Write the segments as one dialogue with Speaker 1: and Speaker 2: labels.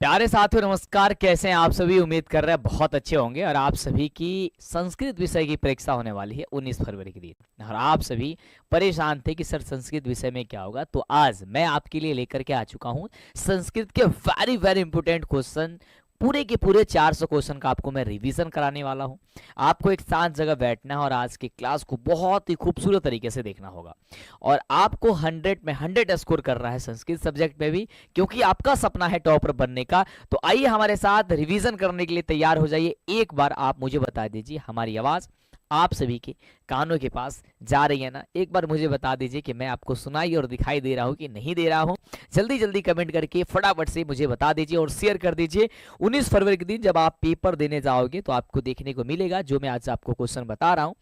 Speaker 1: प्यारे साथियों नमस्कार। कैसे हैं आप सभी? उम्मीद कर रहे हैं बहुत अच्छे होंगे। और आप सभी की संस्कृत विषय की परीक्षा होने वाली है 19 फरवरी के दिन, और आप सभी परेशान थे कि सर संस्कृत विषय में क्या होगा। तो आज मैं आपके लिए लेकर के आ चुका हूं संस्कृत के वेरी वेरी इंपॉर्टेंट क्वेश्चन। पूरे के पूरे 400 क्वेश्चन का आपको मैं रिवीजन कराने वाला हूं। आपको एक शांत जगह बैठना है और आज की क्लास को बहुत ही खूबसूरत तरीके से देखना होगा। और आपको 100 में 100 स्कोर कर रहा है संस्कृत सब्जेक्ट में भी, क्योंकि आपका सपना है टॉपर बनने का। तो आइए हमारे साथ रिवीजन करने के लिए तैयार हो जाइए। एक बार आप मुझे बता दीजिए, हमारी आवाज आप सभी के कानों के पास जा रही है ना? एक बार मुझे बता दीजिए कि मैं आपको सुनाई और दिखाई दे रहा हूं कि नहीं दे रहा हूं। जल्दी जल्दी कमेंट करके फटाफट से मुझे बता दीजिए और शेयर कर दीजिए। 19 फरवरी के दिन जब आप पेपर देने जाओगे तो आपको देखने को मिलेगा, जो मैं आज आपको क्वेश्चन बता रहा हूं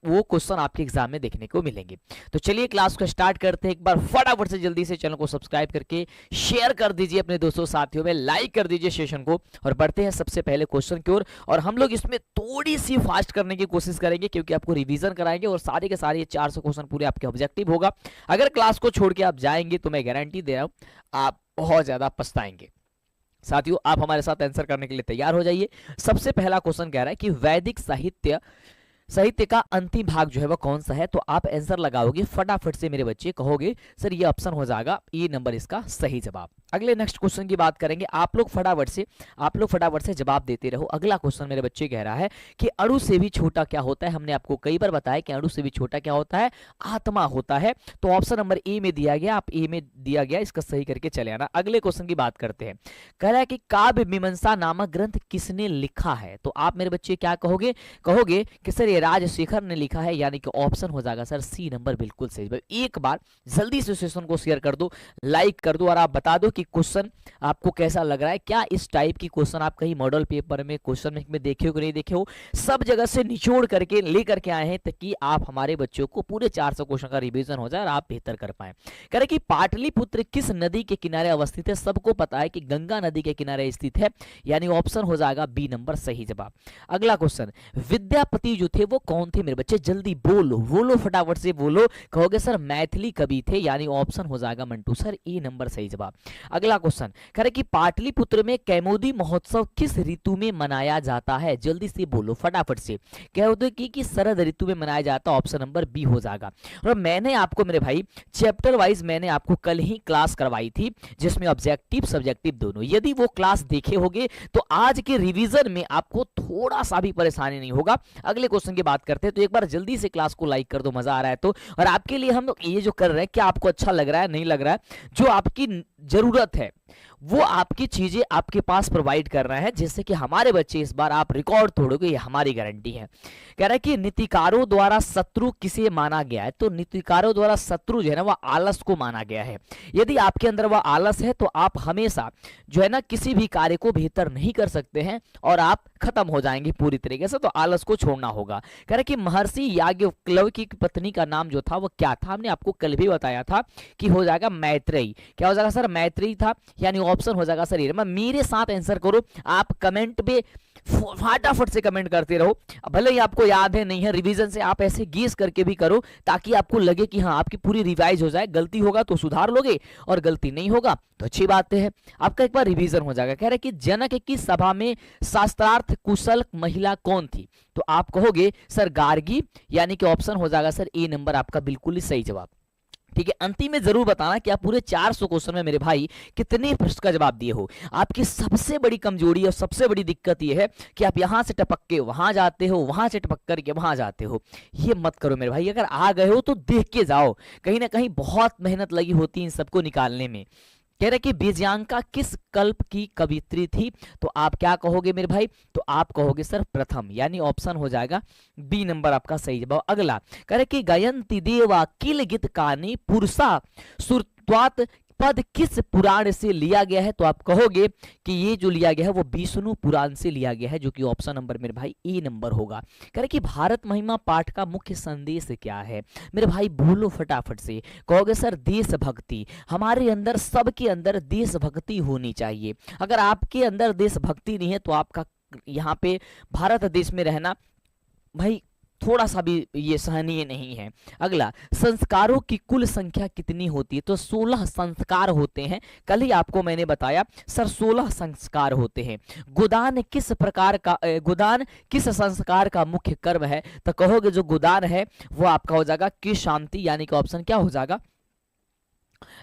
Speaker 1: वो क्वेश्चन आपके एग्जाम में देखने को मिलेंगे। तो चलिए क्लास को स्टार्ट करते हैं। एक बार फटाफट से जल्दी से चैनल को सब्सक्राइब करके शेयर कर दीजिए अपने दोस्तों साथियों में, लाइक कर दीजिए सेशन को। और बढ़ते हैं सबसे पहले क्वेश्चन की ओर। और हम लोग इसमें थोड़ी सी फास्ट करने की कोशिश करेंगे, क्योंकि आपको रिवीजन कराएंगे और सारे के सारे 400 क्वेश्चन पूरे आपके ऑब्जेक्टिव होगा। अगर क्लास को छोड़ के आप जाएंगे तो मैं गारंटी दे रहा हूं आप बहुत ज्यादा पछताएंगे। साथियों आप हमारे साथ आंसर करने के लिए तैयार हो जाइए। सबसे पहला क्वेश्चन कह रहा है कि वैदिक साहित्य का अंतिम भाग जो है वह कौन सा है? तो आप आंसर लगाओगे फटाफट से मेरे बच्चे, कहोगे सर ये ऑप्शन हो जाएगा ए नंबर इसका सही जवाब। अगले नेक्स्ट क्वेश्चन की बात करेंगे। आप लोग फटाफट से जवाब देते रहो। अगला क्वेश्चन मेरे बच्चे कह रहा है कि अणु से भी छोटा क्या होता है? हमने आपको कई बार बताया कि अणु से भी छोटा क्या होता है? आत्मा होता है। तो ऑप्शन नंबर ए में दिया गया, आप ए में दिया गया, इसका सही करके चले आना। अगले क्वेश्चन की बात करते हैं। कह रहा है कि काव्य मीमांसा नामक ग्रंथ किसने लिखा है? तो आप मेरे बच्चे क्या कहोगे? कहोगे कि सर ये राजशेखर ने लिखा है, यानी कि ऑप्शन हो जाएगा सर सी नंबर बिल्कुल सही। एक बार जल्दी से सेशन को शेयर कर दो, लाइक कर दो और आप बता दो कि क्वेश्चन आपको कैसा लग रहा है। क्या इस टाइप की क्वेश्चन आप कहीं मॉडल पेपर में क्वेश्चन में देखे हो कि नहीं देखे हो? सब जगह से निचोड़ करके लेकर के आए हैं ताकि आप हमारे बच्चों को पूरे 400 क्वेश्चन का रिवीजन हो जाए और आप बेहतर कर पाए। कह रहे कि पाटलिपुत्र किस नदी के किनारे अवस्थित है? सबको पता है कि गंगा नदी के किनारे स्थित है, यानी ऑप्शन हो जाएगा बी नंबर सही जवाब। अगला क्वेश्चन, विद्यापति जो थे वो कौन थे? मेरे बच्चे जल्दी बोलो फटाफट से बोलो। कहोगे सर मैथिली कवि थे, यानी ऑप्शन हो जाएगा मंटू सर ए नंबर सही जवाब। अगला क्वेश्चन कह रहे कि पाटलिपुत्र में कैमोदी महोत्सव किस ऋतु में मनाया जाता है? जल्दी से बोलो फटाफट से। कैमोदी की शरद ऋतु में मनाया जाता है, ऑप्शन नंबर बी हो जाएगा। और मैंने आपको मेरे भाई चैप्टर वाइज मैंने आपको कल ही क्लास करवाई थी, जिसमें ऑब्जेक्टिव सब्जेक्टिव दोनों, यदि वो क्लास देखे होगे तो आज के रिवीजन में आपको थोड़ा सा भी परेशानी नहीं होगा। अगले क्वेश्चन की बात करते हैं। तो एक बार जल्दी से क्लास को लाइक कर दो, मजा आ रहा है तो। और आपके लिए हम लोग ये जो कर रहे हैं, क्या आपको अच्छा लग रहा है नहीं लग रहा है? जो आपकी जरूरत है वो आपकी चीजें आपके पास प्रोवाइड कर रहे हैं, जिससे कि हमारे बच्चे इस बार आप रिकॉर्ड तोड़ोगे, ये हमारी गारंटी है। कह रहा है कि नीतिकारों द्वारा शत्रु किसे माना गया है? तो नीतिकारों द्वारा शत्रु जो है ना वह आलस को माना गया है। यदि आपके अंदर वह आलस है तो आप हमेशा जो है ना किसी भी कार्य को बेहतर नहीं कर सकते हैं और आप खत्म हो जाएंगे पूरी तरीके से। तो आलस को छोड़ना होगा। कह रहे कि महर्षि याज्ञवल्क्य की पत्नी का नाम जो था वो क्या था? हमने आपको कल भी बताया था कि हो जाएगा मैत्रेयी। क्या हो जाएगा सर? मैत्रेयी था, यानी ऑप्शन हो जाएगा सर। मेरे साथ आंसर करो। आप कमेंट पे फटाफट से कमेंट करते रहो, भले ही आपको याद है नहीं है, रिवीजन से आप ऐसे गेस करके भी करो ताकि आपको लगे कि हाँ आपकी पूरी रिवाइज हो जाए। गलती होगा तो सुधार लोगे और गलती नहीं होगा तो अच्छी बात है, आपका एक बार रिवीजन हो जाएगा। कह रहे कि जनक की सभा में शास्त्रार्थ कुशल महिला कौन थी? तो आप कहोगे सर गार्गी, यानी कि ऑप्शन हो जाएगा सर ए नंबर आपका बिल्कुल ही सही जवाब। ठीक है, अंतिम में जरूर बताना कि आप पूरे 400 क्वेश्चन में मेरे भाई कितने प्रश्न का जवाब दिए हो। आपकी सबसे बड़ी कमजोरी और सबसे बड़ी दिक्कत यह है कि आप यहां से टपक के वहां जाते हो, वहां से टपक करके वहां जाते हो। ये मत करो मेरे भाई। अगर आ गए हो तो देख के जाओ, कहीं ना कहीं बहुत मेहनत लगी होती है इन सबको निकालने में। कह रहे कि बीजांका किस कल्प की कवित्री थी? तो आप क्या कहोगे मेरे भाई? तो आप कहोगे सर प्रथम, यानी ऑप्शन हो जाएगा बी नंबर आपका सही जवाब। अगला कह रहे कि गायंती देवा किल गीत कानी पुरुषा सुरत्वात पद किस पुराण से लिया गया है? तो आप कहोगे कि ये जो लिया गया है वो विष्णु पुराण से लिया गया है, जो कि ऑप्शन नंबर मेरे भाई ए नंबर होगा। कह रहे कि भारत महिमा पाठ का मुख्य संदेश क्या है? मेरे भाई बोलो फटाफट से। कहोगे सर देशभक्ति। हमारे अंदर सबके अंदर देशभक्ति होनी चाहिए। अगर आपके अंदर देशभक्ति नहीं है तो आपका यहाँ पे भारत देश में रहना भाई थोड़ा सा भी ये सहनीय नहीं है। अगला, संस्कारों की कुल संख्या कितनी होती है? तो 16 संस्कार होते हैं। कल ही आपको मैंने बताया सर 16 संस्कार होते हैं। गोदान किस प्रकार का गोदान किस संस्कार का मुख्य कर्म है? तो कहोगे जो गोदान है वो आपका हो जाएगा कि शांति, यानी कि ऑप्शन क्या हो जाएगा?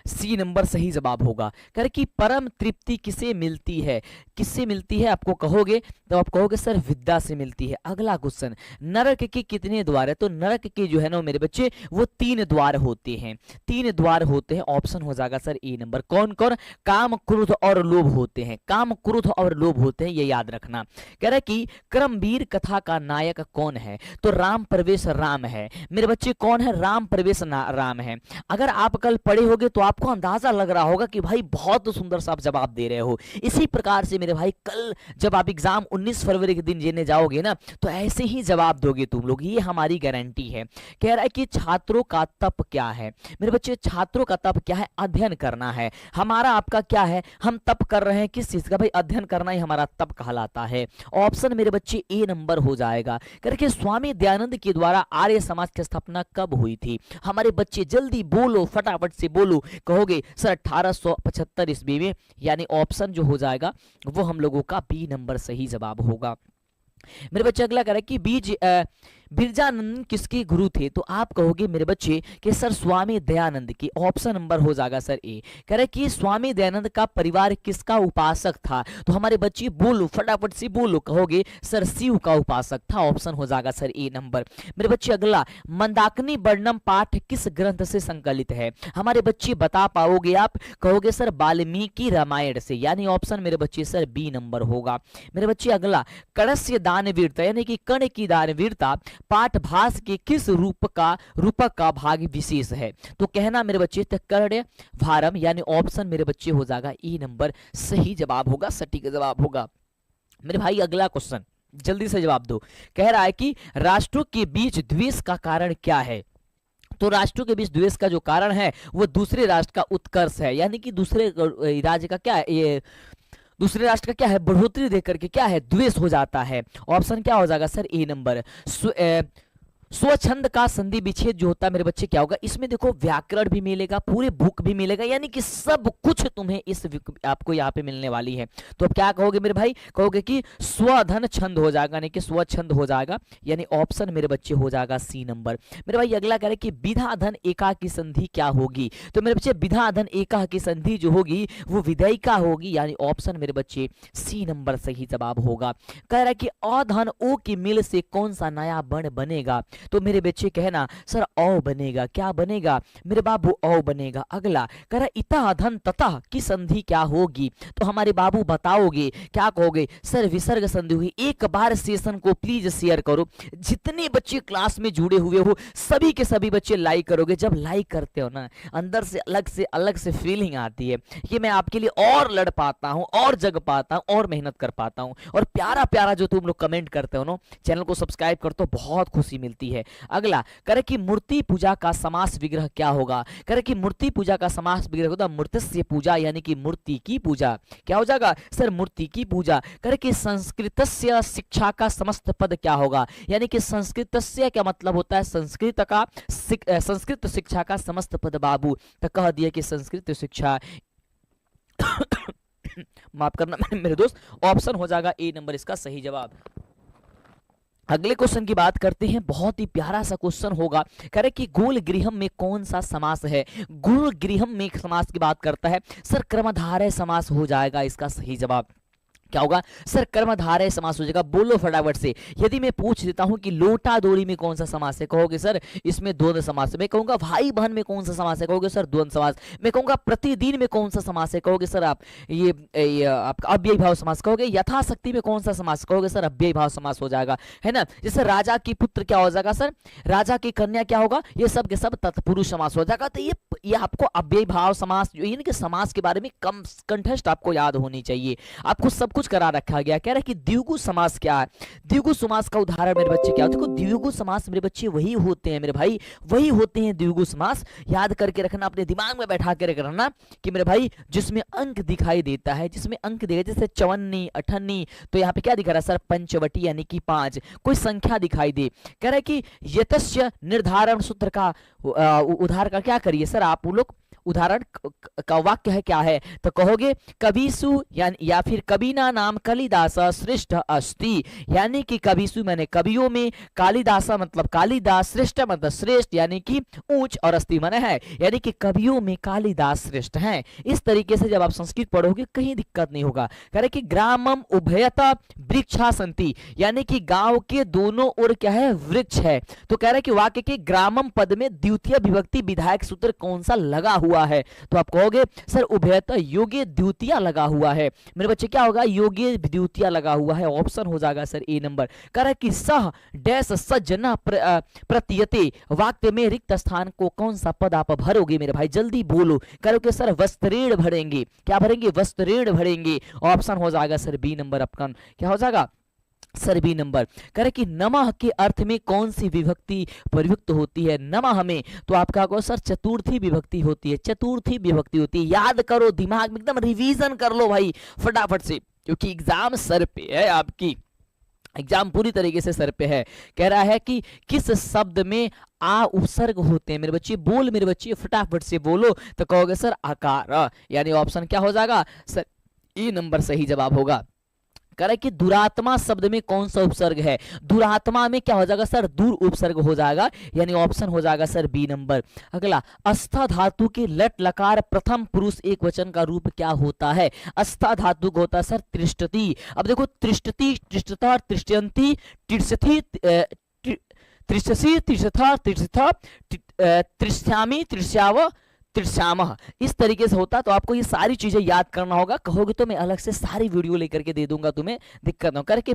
Speaker 1: सी नंबर सही जवाब होगा। कर कि परम तृप्ति किसे मिलती है? किससे मिलती है आपको कहोगे तो आप कहोगे सर विद्या से मिलती है। अगला क्वेश्चन, नरक के कितने द्वार है? तो नरक के जो है ना मेरे बच्चे वो 3 द्वार होते हैं। 3 द्वार होते हैं। ऑप्शन हो जाएगा सर ए नंबर। कौन कौन? काम, क्रोध और लोभ होते हैं। काम, क्रोध और लोभ होते हैं, ये याद रखना। कह रहा कि क्रमवीर कथा का नायक कौन है? तो राम प्रवेश राम है मेरे बच्चे। कौन है? राम प्रवेश राम है। अगर आप कल पढ़े होगे तो आपको अंदाजा लग रहा होगा कि भाई बहुत सुंदर सा आप जवाब दे रहे हो। इसी प्रकार से मेरे भाई कल जब आप एग्जाम 19 फरवरी के दिन देने जाओगे ना तो ऐसे ही जवाब दोगे तुम लोग, ये हमारी गारंटी है। कह रहा है कि छात्रों का तप क्या है? मेरे बच्चे छात्रों का तप क्या है? अध्ययन करना है। हमारा आपका क्या है? हम तप कर रहे हैं किस चीज का? भाई अध्ययन करना ही हमारा तप कहलाता है। ऑप्शन मेरे बच्चे ए नंबर हो जाएगा। करके स्वामी दयानंद के द्वारा आर्य समाज की स्थापना कब हुई थी? हमारे बच्चे जल्दी बोलो, फटाफट से बोलो। कहोगे सर 1875 ईस्वी में, यानी ऑप्शन जो हो जाएगा वो हम लोगों का बी नंबर सही जवाब होगा। मेरे बच्चे अगला कह रहा है कि बिरजानंद किसके गुरु थे? तो आप कहोगे मेरे बच्चे कि सर स्वामी दयानंद की। ऑप्शन नंबर हो जाएगा सर ए। कह रहे कि स्वामी दयानंद का परिवार किसका उपासक था? तो हमारे बच्चे बोलो, फटाफट से बोलो। कहोगे सर शिव का उपासक था। ऑप्शन हो जाएगा सर ए नंबर। मेरे बच्चे अगला, मंदाकिनी वर्णम पाठ किस ग्रंथ से संकलित है? हमारे बच्चे बता पाओगे आप? कहोगे सर वाल्मीकि रामायण से, यानी ऑप्शन मेरे बच्चे सर बी नंबर होगा। मेरे बच्चे अगला, कणस्य दानवीरता यानी कि कर्ण की दानवीरता पाठभास के किस रूपक का भाग विशेष है? तो कहना मेरे बच्चे कर्ण भारम, यानी ऑप्शन मेरे बच्चे हो जाएगा ई नंबर सही जवाब होगा, सटीक जवाब होगा। मेरे भाई अगला क्वेश्चन जल्दी से जवाब दो। कह रहा है कि राष्ट्रों के बीच द्वेष का कारण क्या है? तो राष्ट्रों के बीच द्वेष का जो कारण है वो दूसरे राष्ट्र का उत्कर्ष है, यानी कि दूसरे राज्य का क्या है, ये दूसरे राष्ट्र का क्या है, बढ़ोतरी देख करके क्या है, द्वेष हो जाता है। ऑप्शन क्या हो जाएगा सर ए नंबर। स्वच्छंद का संधि विच्छेद जो होता है मेरे बच्चे क्या होगा? इसमें देखो व्याकरण भी मिलेगा, पूरे बुक भी मिलेगा, यानी कि सब कुछ तुम्हें इस आपको यहाँ पे मिलने वाली है। तो अब क्या कहोगे मेरे भाई? कहोगे कि स्वधन छंद हो जाएगा, यानी कि स्वच्छंद हो जाएगा, यानी ऑप्शन मेरे बच्चे हो जाएगा सी नंबर। मेरे भाई अगला कह रहे कि विधाधन एका की संधि क्या होगी? तो मेरे बच्चे विधाधन एका की संधि जो होगी वो विधेयिका होगी, यानी ऑप्शन मेरे बच्चे सी नंबर सही जवाब होगा। कह रहा है कि अधन ओ की मिल से कौन सा नया वर्ण बनेगा? तो मेरे बच्चे कहना सर औ बनेगा। क्या बनेगा मेरे बाबू? औ बनेगा। अगला कह रहा इतः धन ततः की संधि क्या होगी? तो हमारे बाबू बताओगे, क्या कहोगे? सर विसर्ग संधि हुई। एक बार सेशन को प्लीज शेयर करो, जितने बच्चे क्लास में जुड़े हुए हो सभी के सभी बच्चे लाइक करोगे। जब लाइक करते हो ना अंदर से अलग से फीलिंग आती है कि मैं आपके लिए और लड़ पाता हूं, और जग पाता हूं, और मेहनत कर पाता हूं। और प्यारा प्यारा जो तुम लोग कमेंट करते हो ना, चैनल को सब्सक्राइब करते हो, बहुत खुशी मिलती है। अगला करे कि मूर्ति पूजा का समास विग्रह क्या होगा? करे कि मूर्ति पूजा का समास विग्रह होता मूर्तिस्य पूजा, यानी कि मूर्ति की पूजा। क्या हो जाएगा सर? मूर्ति की पूजा। करे कि संस्कृतस्य शिक्षा का समस्त पद क्या होगा? यानी कि संस्कृतस्य क्या मतलब होता है? संस्कृत शिक्षा का समस्त पद बाबू। तो कह दिया कि संस्कृत शिक्षा माफ करना मेरे दोस्त, ऑप्शन हो जाएगा ए नंबर इसका सही जवाब। अगले क्वेश्चन की बात करते हैं, बहुत ही प्यारा सा क्वेश्चन होगा। कह रहे कि गोल गृहम में कौन सा समास है? गोल गृहम में समास की बात करता है सर कर्मधारय समास हो जाएगा इसका सही जवाब। क्या होगा सर? कर्मधारय समास हो जाएगा। बोलो फटाफट से। यदि मैं पूछ देता हूं कि लोटा दोड़ी में कौन सा समास है? कहोगे सर इसमें द्वंद्व समास है। मैं कहूंगा भाई बहन में कौन सा समास है? कहोगे सर द्वंद्व समास। मैं कहूंगा प्रतिदिन में कौन सा समास है? कहोगे सर आप ये आपका अव्ययी भाव समास। कहोगे यथाशक्ति में कौन सा समास? कहोगे सर अव्ययी भाव समास हो जाएगा, है ना। जैसे राजा की पुत्र क्या हो जाएगा सर? राजा की कन्या क्या होगा? ये सब के सब तत्पुरुष समास हो जाएगा। तो ये आपको अव्ययी भाव समास, यानी कि समास के बारे में कम कंठस्थ आपको याद होनी चाहिए। आपको सब कुछ करा रखा गया। कह रहा है कि द्विगु समास क्या है, द्विगु समास का उदाहरण मेरे बच्चे क्या है। देखो द्विगु समास मेरे बच्चे वही होते हैं मेरे भाई, वही होते हैं द्विगु समास। याद करके रखना, अपने दिमाग में बैठा के रखना कि मेरे भाई जिसमें अंक दिखाई देता है, जिसमें अंक दिखाई, जैसे 54, 58, तो यहाँ पे क्या दिखा रहा है सर, पंचवटी यानी कि 5, कोई संख्या दिखाई दे। कह रहा है कि यतस्य निर्धारण सूत्र का उदाहरण का क्या करिए सर आप लोग, उदाहरण का वाक्य है क्या है, तो कहोगे कविसु या फिर कविना नाम कालिदास श्रेष्ठ अस्ति, यानी कि कविसु मैंने कवियों में, कालिदास मतलब कालिदास, श्रेष्ठ मतलब श्रेष्ठ यानी कि ऊंच, और अस्ति माने है, यानी कि कवियों में कालिदास श्रेष्ठ हैं। इस तरीके से जब आप संस्कृत पढ़ोगे कहीं दिक्कत नहीं होगा। कह रहे कि ग्रामम उभयता वृक्षा संति, यानी कि गांव के दोनों ओर क्या है, वृक्ष है। तो कह रहे कि वाक्य के ग्रामम पद में द्वितीय विभक्ति विधायक सूत्र कौन सा लगा हुआ है, तो आप कहोगे सर उभयता योग्य द्वितीय लगा हुआ है। मेरे बच्चे क्या होगा, योग्य द्वितीय लगा हुआ है, ऑप्शन हो जाएगा सर ए नंबर। कह रहा है कि सह डैश सज्जना प्रतीयते, वाक्य में रिक्त स्थान को कौन सा पद आप भरोगे मेरे भाई, जल्दी बोलो। करोगे सर वस्त्रेण भरेंगे, क्या भरेंगे, वस्त्रेण भरेंगे, ऑप्शन हो जाएगा सर बी नंबर। आपका क्या हो जाएगा सर बी नंबर। कह रहे कि नमः के अर्थ में कौन सी विभक्ति प्रयुक्त होती है, नमः में, तो आपका कहो सर चतुर्थी विभक्ति होती है, चतुर्थी विभक्ति होती है। याद करो, दिमाग में एकदम रिवीजन कर लो भाई फटाफट से, क्योंकि एग्जाम सर पे है, आपकी एग्जाम पूरी तरीके से सर पे है। कह रहा है कि किस शब्द में आ उपसर्ग होते हैं मेरे बच्चे, बोल मेरे बच्चे फटाफट से बोलो, तो कहोगे सर आकार, यानी ऑप्शन क्या हो जाएगा सर ए नंबर सही जवाब होगा। कह रहा है कि दुरात्मा शब्द में कौन सा उपसर्ग है, दुरात्मा में क्या हो जाएगा सर, दूर उपसर्ग हो जाएगा, यानी ऑप्शन हो जाएगा सर बी नंबर। अगला, अस्था धातु के लट लकार प्रथम पुरुष एक वचन का रूप क्या होता है, अस्था धातु का होता है सर त्रिष्टति। अब देखो त्रिष्टति, त्रिष्टता, त्रिष्टयंती, त्रिष्टि, त्रिष्टसी, त्रिष्ठा, त्रिष्ठा, त्रिष्यामी, त्रिष्याव, त्रिशामह, इस तरीके से होता। तो आपको ये सारी चीजें याद करना होगा। कहोगे तो मैं अलग से सारी वीडियो लेकर के दे दूंगा, तुम्हें दिक्कत ना करके।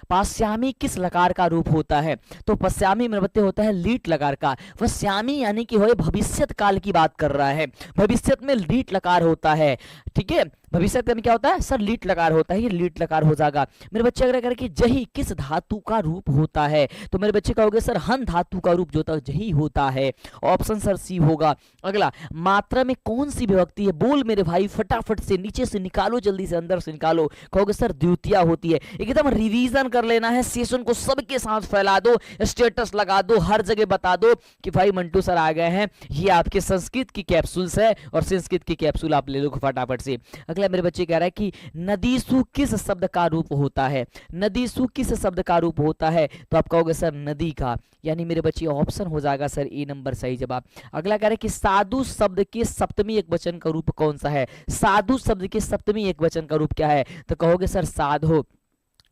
Speaker 1: पाश्यामी किस लकार का रूप होता है, तो पश्यामी मेरे बच्चे होता है लीट लकार का। वह श्यामी यानी कि हो भविष्यत काल की बात कर रहा है, भविष्यत में लीट लकार होता है, ठीक है। भविष्य में क्या होता है सर, लीट लकार होता है, ये लीट लकार हो जाएगा मेरे बच्चे। अगर करके जही किस धातु का रूप होता है, तो मेरे बच्चे कहोगे सर हन धातु का रूप जो होता है जही होता है, ऑप्शन सर सी होगा। अगला, मात्रा में कौन सी विभक्ति है, बोल मेरे भाई फटाफट से, नीचे से निकालो, जल्दी से अंदर से निकालो। कहोगे सर द्वितीय होती है। एकदम रिवीजन कर लेना है, सेशन को सबके साथ फैला दो, स्टेटस लगा दो, हर जगह बता दो कि भाई मंटू सर आ गए हैं। ये आपके संस्कृत की कैप्सूल्स है, और संस्कृत की कैप्सूल आप ले लो फटाफट से। मेरे बच्चे कह रहा है कि नदीसु किस शब्द का रूप होता है, नदीसु किस शब्द का रूप होता है, तो आप कहोगे सर नदी का, यानी मेरे बच्चे ऑप्शन हो जाएगा सर ए नंबर सही जवाब। अगला कह रहा है कि साधु शब्द के सप्तमी एक वचन का रूप कौन सा है, साधु शब्द के सप्तमी एक वचन का रूप क्या है, तो कहोगे सर साधो।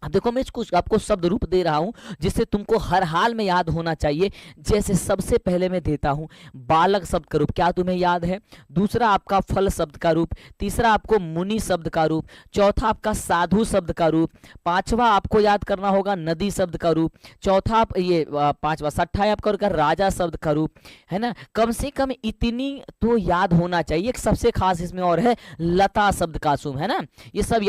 Speaker 1: अब देखो मैं कुछ आपको शब्द रूप दे रहा हूं जिससे तुमको हर हाल में याद होना चाहिए। जैसे सबसे पहले मैं देता हूं बालक शब्द का रूप, क्या तुम्हें याद है, दूसरा आपका फल शब्द का रूप, तीसरा आपको मुनि शब्द का रूप, चौथा आपका साधु शब्द का रूप, पांचवा आपको याद करना होगा नदी शब्द का रूप, चौथा ये पांचवा, छठा आपका राजा शब्द का रूप, है ना। कम से कम इतनी तो याद होना चाहिए। सबसे खास इसमें और है लता शब्द का सुम, है ना, ये सब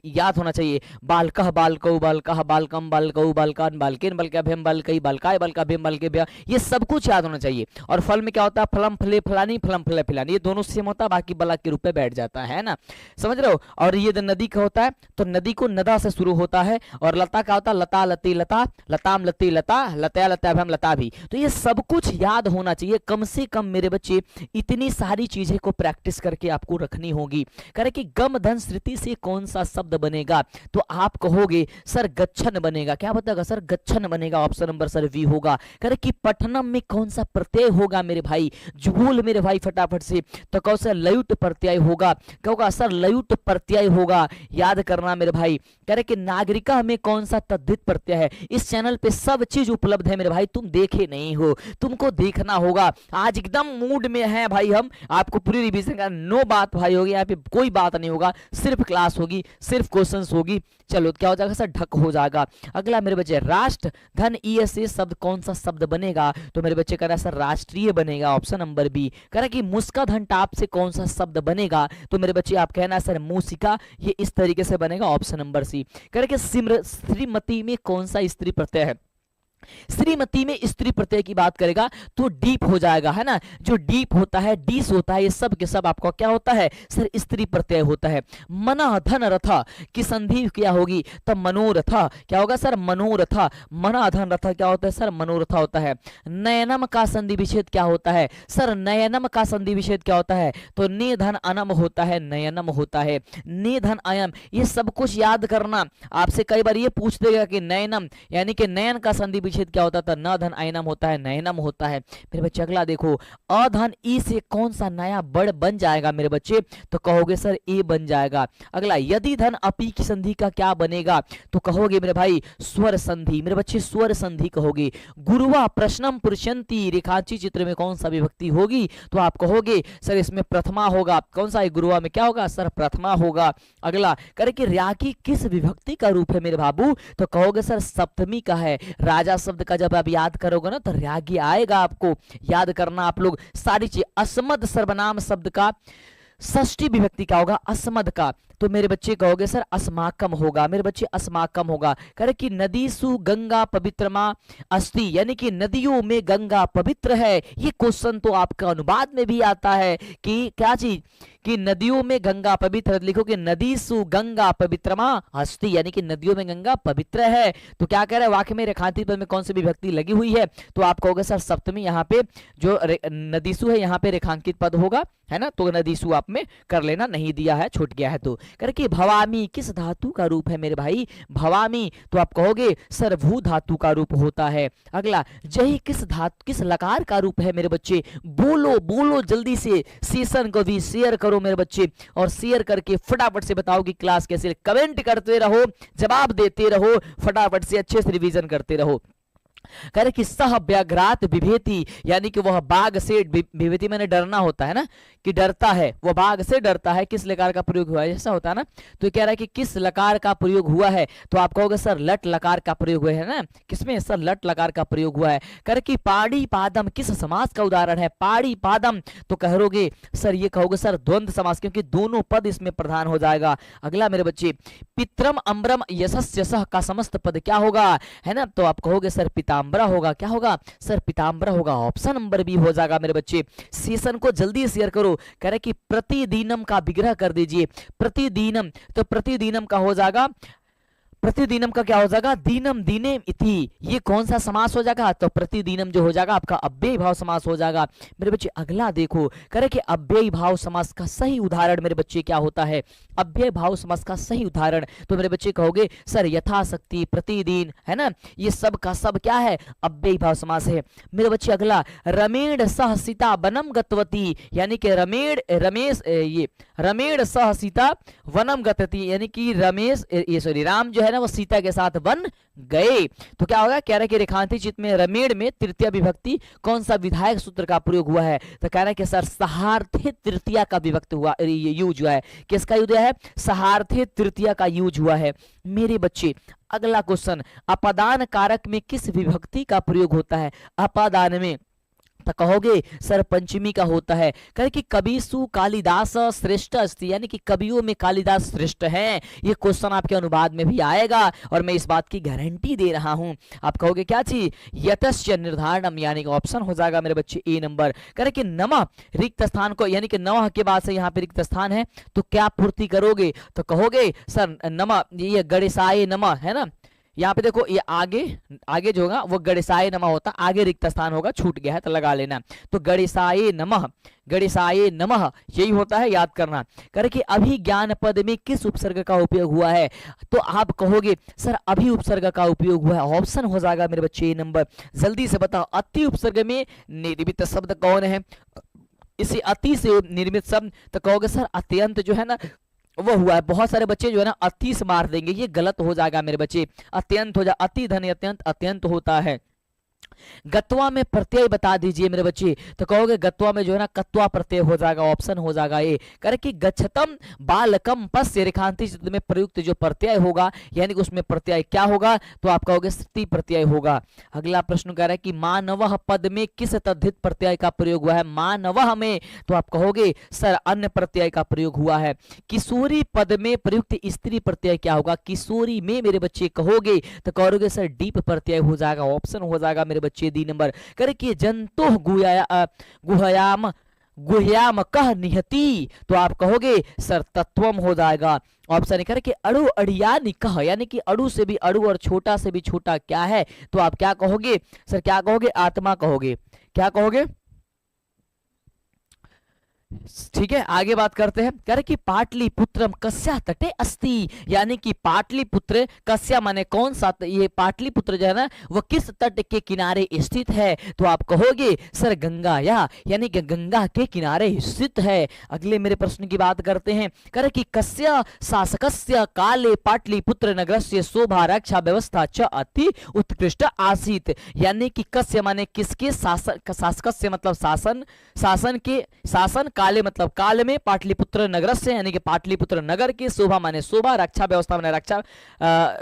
Speaker 1: याद होना चाहिए। बालकह बालकौ बालकह बालकम बालकौ बालकान बालकेन बालकाभ्यम बालकई बालकाय बालकाभ्यम बालकेभ्य, ये सब कुछ याद होना चाहिए। और फल में क्या होता है, फलम फले फलानी, फलम फले फलानी, ये दोनों सेम होता है, बाकी बलक के रूप में बैठ जाता है ना, समझ रहे हो। और ये नदी का होता है तो नदी को नदा से शुरू होता है, और लता का होता है लता लती लता, लताम लती लता, लतया लताभ्यम लता भी। तो ये सब कुछ याद होना चाहिए, कम से कम मेरे बच्चे इतनी सारी चीजें को प्रैक्टिस करके आपको रखनी होगी। कह कि गम धन श्रुति से कौन सा शब्द बनेगा, तो आप कहोगे सर गच्छन बनेगा, क्या बताएगा सर गच्छन बनेगा, ऑप्शन नंबर सर वी होगा। कह कि पठनम में कौन सा प्रत्यय होगा मेरे भाई, बोल मेरे भाई फटाफट से, तो कौन सा लयुट प्रत्यय होगा, क्या होगा सर लयुट प्रत्यय होगा, याद करना मेरे भाई। कह रहे कि नागरिका में कौन सा तद्धित प्रत्यय है। इस चैनल पे सब चीज उपलब्ध है मेरे भाई, तुम देखे नहीं हो, तुमको देखना होगा। आज एकदम मूड में है भाई, हम आपको पूरी रिवीजन का, नो बात भाई होगी यहाँ पे, कोई बात नहीं होगा, सिर्फ क्लास होगी, सिर्फ क्वेश्चंस होगी। चलो क्या हो जाएगा जाएगा सर, ढक हो जाएगा। अगला मेरे बच्चे राष्ट्र धन ई से शब्द कौन सा शब्द बनेगा, तो मेरे बच्चे कह रहा है सर राष्ट्रीय बनेगा, ऑप्शन नंबर बी। कह रहा है कि मुस्का धन टाप से कौन सा शब्द बनेगा, तो मेरे बच्चे आप कहना है सर मूसिका, ये इस तरीके से बनेगा, ऑप्शन नंबर सी। कह रहे कि श्रीमती में कौन सा स्त्री प्रत्यय है, श्रीमती में स्त्री प्रत्यय की बात करेगा तो डीप हो जाएगा, है ना। जो डीप होता है, डीस होता है, ये सब के सब आपका क्या होता है सर, स्त्री प्रत्यय होता है। मना धन रथा की संधि क्या होगी, तब मनोरथा क्या होगा सर, मनोरथा। मना धन रथा क्या होता है सर, मनोरथा होता है। नयनम का संधि विच्छेद क्या होता है सर, नयनम का संधि विच्छेद क्या होता है, तो ने धन अनम होता है, नयनम होता है, ने धन अयम। ये सब कुछ याद करना, आपसे कई बार ये पूछ देगा कि नयनम यानी कि नयन का संधि विच्छेद क्या होता था, न धन अयनम होता है, नयनम होता है। मेरे बच्चे अगला देखो, अधन ई से कौन सा नया बड़ बन जाएगा मेरे बच्चे, तो कहोगे सर ए बन जाएगा। अगला यदि धन अपी की संधि का क्या बनेगा, तो कहोगे मेरे भाई स्वर संधि, मेरे बच्चे स्वर संधि कहोगे। गुरुवा प्रश्नम पुरुषंती रेखांची चित्र में कौन सा विभक्ति होगी, तो आप कहोगे सर इसमें प्रथमा होगा। कौन सा है गुरुवा में, क्या होगा सर, प्रथमा होगा। अगला करे कि रागी किस विभक्ति का रूप है मेरे बाबू, तो कहोगे सर सप्तमी का है। राजा शब्द का जब आप याद करोगे ना तो रागी आएगा, आपको याद करना आप लोग सारी चीज। अस्मद सर्वनाम शब्द का षष्ठी विभक्ति क्या होगा, अस्मद का, तो मेरे बच्चे कहोगे सर अस्माकम होगा, मेरे बच्चे अस्माकम होगा। करे कि नदी सु गंगा पवित्रमा अस्ति, यानी कि नदियों में गंगा पवित्र है। ये क्वेश्चन तो आपका अनुवाद में भी आता है कि क्या चीज, कि नदियों में गंगा पवित्र, लिखो कि नदी सु गंगा पवित्रमा अस्ति, यानी कि नदियों में गंगा पवित्र है। तो क्या कह रहा है, वाक्य में रेखांकित पद में कौन सी विभक्ति लगी हुई है, तो आप कहोगे सर सप्तमी, यहाँ पे जो नदीसु है यहाँ पे रेखांकित पद होगा, है ना। तो नदीसु आप में कर लेना, नहीं दिया है, छूट गया है। तो करके भवामी किस धातु का रूप है मेरे भाई, भवामी, तो आप कहोगे सर भू धातु का रूप होता है। अगला जही किस धातु, किस लकार का रूप है मेरे बच्चे, बोलो बोलो जल्दी से, सेशन को भी शेयर करो मेरे बच्चे, और शेयर करके फटाफट से बताओ कि क्लास कैसे, कमेंट करते रहो, जवाब देते रहो, फटाफट से अच्छे से रिवीजन करते रहो। कह रहे कि सह व्याघ्रात विभेति, यानी कि वह बाघ से, विभेति मैंने डरना होता है ना, कि डरता है, वह बाघ से डरता है, किस लकार का प्रयोग हुआ है, ऐसा होता है ना। तो कह रहा है कि किस लकार का प्रयोग हुआ है, तो आप कहोगे सर लट लकार का प्रयोग हुआ है ना, किसमें सर लट लकार का प्रयोग हुआ है। कह रहे कि पाड़ी पादम किस समास का उदाहरण है, पाड़ी पादम, तो कहोगे सर ये कहोगे सर द्वंद्व समास, क्योंकि दोनों पद इसमें प्रधान हो जाएगा। अगला मेरे बच्चे पित्रम अम्बरम यशस यशः का समस्त पद क्या होगा, है ना, तो आप कहोगे सर पीताम्बरा होगा, क्या होगा सर पीताम्बरा होगा, ऑप्शन नंबर बी हो जाएगा मेरे बच्चे। सेशन को जल्दी शेयर करो। कह रहे कि प्रतिदिनम का विग्रह कर दीजिए, प्रतिदिनम, तो प्रतिदिनम का हो जाएगा, प्रतिदिनम का क्या हो जाएगा, दीनम दीनेम इति, ये कौन सा समास हो जाएगा, तो प्रतिदिनम जो हो जाएगा आपका अव्ययी भाव समास हो जाएगा मेरे बच्चे। अगला देखो, करे कि अव्ययी भाव समास का सही उदाहरण मेरे बच्चे क्या होता है, अव्यय भाव समास का सही उदाहरण, तो मेरे बच्चे कहोगे सर यथाशक्ति, प्रतिदिन, है ना, ये सब का सब क्या है, अव्ययी भाव समास है मेरे बच्चे। अगला रमेण सह सीता वनम गतवती, यानी कि रमेण सह सीता वनम गतवती, यानी कि रमेश ये सॉरी राम जो है वो सीता के साथ वन गए। तो क्या होगा, कह रहा है कि रेखांकित चित्र में रमेण में तृतीय विभक्ति कौन सा विधायक सूत्र का प्रयोग हुआ है, तो कह रहा है कि सर सहार्थे तृतीया का विभक्त हुआ, यूज हुआ है, किसका यूज है, सहार्थे तृतीया का यूज हुआ है मेरे बच्चे। अगला क्वेश्चन, अपादान कारक में किस विभक्ति का प्रयोग होता है, अपादान में, तो कहोगे सर पंचमी का होता है। कहे कि कविसु कालिदास श्रेष्ठ अस्ति, यानी कि कवियों में कालिदास श्रेष्ठ हैं, ये क्वेश्चन आपके अनुवाद में भी आएगा और मैं इस बात की गारंटी दे रहा हूं। आप कहोगे क्या चीज, यतस्य निर्धारणम, यानी कि ऑप्शन हो जाएगा मेरे बच्चे ए नंबर। करे कि नमः रिक्त स्थान को, यानी कि नमः के बाद से यहाँ पे रिक्त स्थान है तो क्या पूर्ति करोगे, तो कहोगे सर नमः, ये गणेशाय नमः है ना, यहाँ पे देखो ये आगे जो होगा वो गणेशाय नमः होता, आगे रिक्त स्थान होगा, छूट गया है तो लगा लेना, तो गणेशाय नमः, गणेशाय नमः यही होता है, याद करना। करे कि अभी ज्ञान पद में किस उपसर्ग का उपयोग हुआ है, तो आप कहोगे सर अभी उपसर्ग का उपयोग हुआ है, ऑप्शन हो जाएगा मेरे बच्चे ए नंबर। जल्दी से बताओ अति उपसर्ग में निर्मित शब्द कौन है, इसे अति से निर्मित शब्द, तो कहोगे सर अत्यंत जो है ना वो हुआ है। बहुत सारे बच्चे जो है ना अति से मार देंगे, ये गलत हो जाएगा मेरे बच्चे, अत्यंत हो जाए, अति धन अत्यंत, अत्यंत होता है। गत्वा में प्रत्यय बता दीजिए मेरे बच्चे, तो कहोगे गत्वा में जो है ना कत्वा प्रत्यय हो जाएगा, ऑप्शन हो जाएगा ए। करे कि गच्छतम बालकम पस्य रेखांति चित्त में प्रयुक्त जो प्रत्यय होगा यानी कि उसमें प्रत्यय क्या होगा, तो आप कहोगे स्थिति प्रत्यय होगा। अगला प्रश्न कह रहा है कि मानवः पद में किस तद्धित प्रत्यय का प्रयोग हुआ है, मानवः में, तो आप कहोगे सर अन्य प्रत्यय का प्रयोग हुआ है। किशोरी पद में प्रयुक्त स्त्री प्रत्यय क्या होगा, किशोरी में मेरे बच्चे कहोगे तो कहोगे सर डीप प्रत्यय हो जाएगा, ऑप्शन हो जाएगा मेरे बच्चे डी नंबर। करे कि जंतु गुहयाम गुहयाम कह निहति, तो आप कहोगे सर तत्वम हो जाएगा, ऑप्शन है। कि अड़ु अड़िया निकह यानी कि अड़ु से भी अड़ु और छोटा से भी छोटा क्या है, तो आप क्या कहोगे सर, क्या कहोगे आत्मा कहोगे, क्या कहोगे, ठीक है। आगे बात करते हैं, कह रहे कि पाटलिपुत्रम कस्या तटे अस्ति, यानी कि पाटलिपुत्र कस्या माने कौन सा, ये पाटलिपुत्र जो है ना वो किस तट के किनारे स्थित है, तो आप कहोगे सर गंगा यानी कि गंगा के किनारे स्थित है। अगले मेरे प्रश्न की बात करते हैं, कह रहे कि कस्या शासकस्य काले पाटलिपुत्र नगरस्य शोभा रक्षा व्यवस्था च अति उत्कृष्ट आसीत, यानी कि कस्य माने किसके, शासकस्य मतलब शासन के, शासन काले मतलब काल में, पाटलिपुत्र नगर से यानी कि पाटलिपुत्र नगर की, शोभा माने शोभा, रक्षा व्यवस्था माने रक्षा,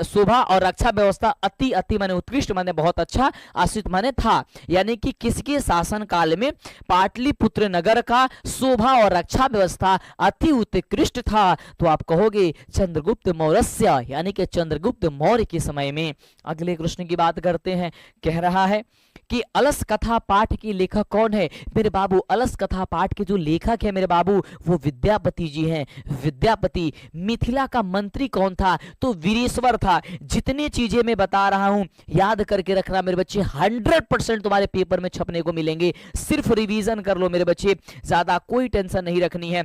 Speaker 1: शोभा और रक्षा व्यवस्था, अति अति माने उत्कृष्ट माने बहुत अच्छा, आश्रित माने था, यानी कि किसके शासन काल में पाटलिपुत्र नगर का शोभा और रक्षा व्यवस्था अति उत्कृष्ट था, तो आप कहोगे चंद्रगुप्त मौर्य यानी कि चंद्रगुप्त मौर्य के समय में। अगले प्रश्न की बात करते हैं, कह रहा है कि अलस कथा पाठ की लेखक कौन है, मेरे बाबू अलस कथा पाठ के जो लेखक है मेरे बाबू वो विद्यापति जी हैं, विद्यापति। मिथिला का मंत्री कौन था, तो वीरेश्वर था। जितनी चीजें मैं बता रहा हूं याद करके रखना मेरे बच्चे, 100% तुम्हारे पेपर में छपने को मिलेंगे, सिर्फ रिवीजन कर लो मेरे बच्चे, ज्यादा कोई टेंशन नहीं रखनी है।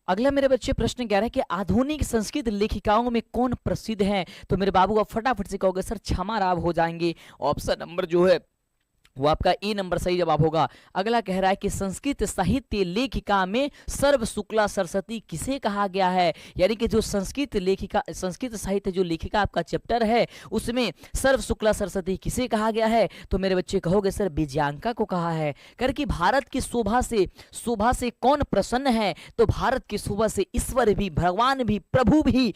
Speaker 1: अगला मेरे बच्चे प्रश्न कह रहे हैं कि आधुनिक संस्कृत लेखिकाओं में कौन प्रसिद्ध हैं, तो मेरे बाबू आप फटाफट से कहोगे सर क्षमा राव हो जाएंगे, ऑप्शन नंबर जो है वो आपका ए नंबर सही जवाब होगा। अगला कह रहा है कि संस्कृत साहित्य लेखिका में सर्व शुक्ला सरस्वती किसे कहा गया है, यानी कि जो संस्कृत लेखिका, संस्कृत साहित्य जो लेखिका आपका चैप्टर है उसमें सर्व शुक्ला सरस्वती किसे कहा गया है, तो मेरे बच्चे कहोगे सर विजयांका को कहा है। करके भारत की शोभा से कौन प्रसन्न है, तो भारत की शोभा से ईश्वर भी, भगवान भी, प्रभु भी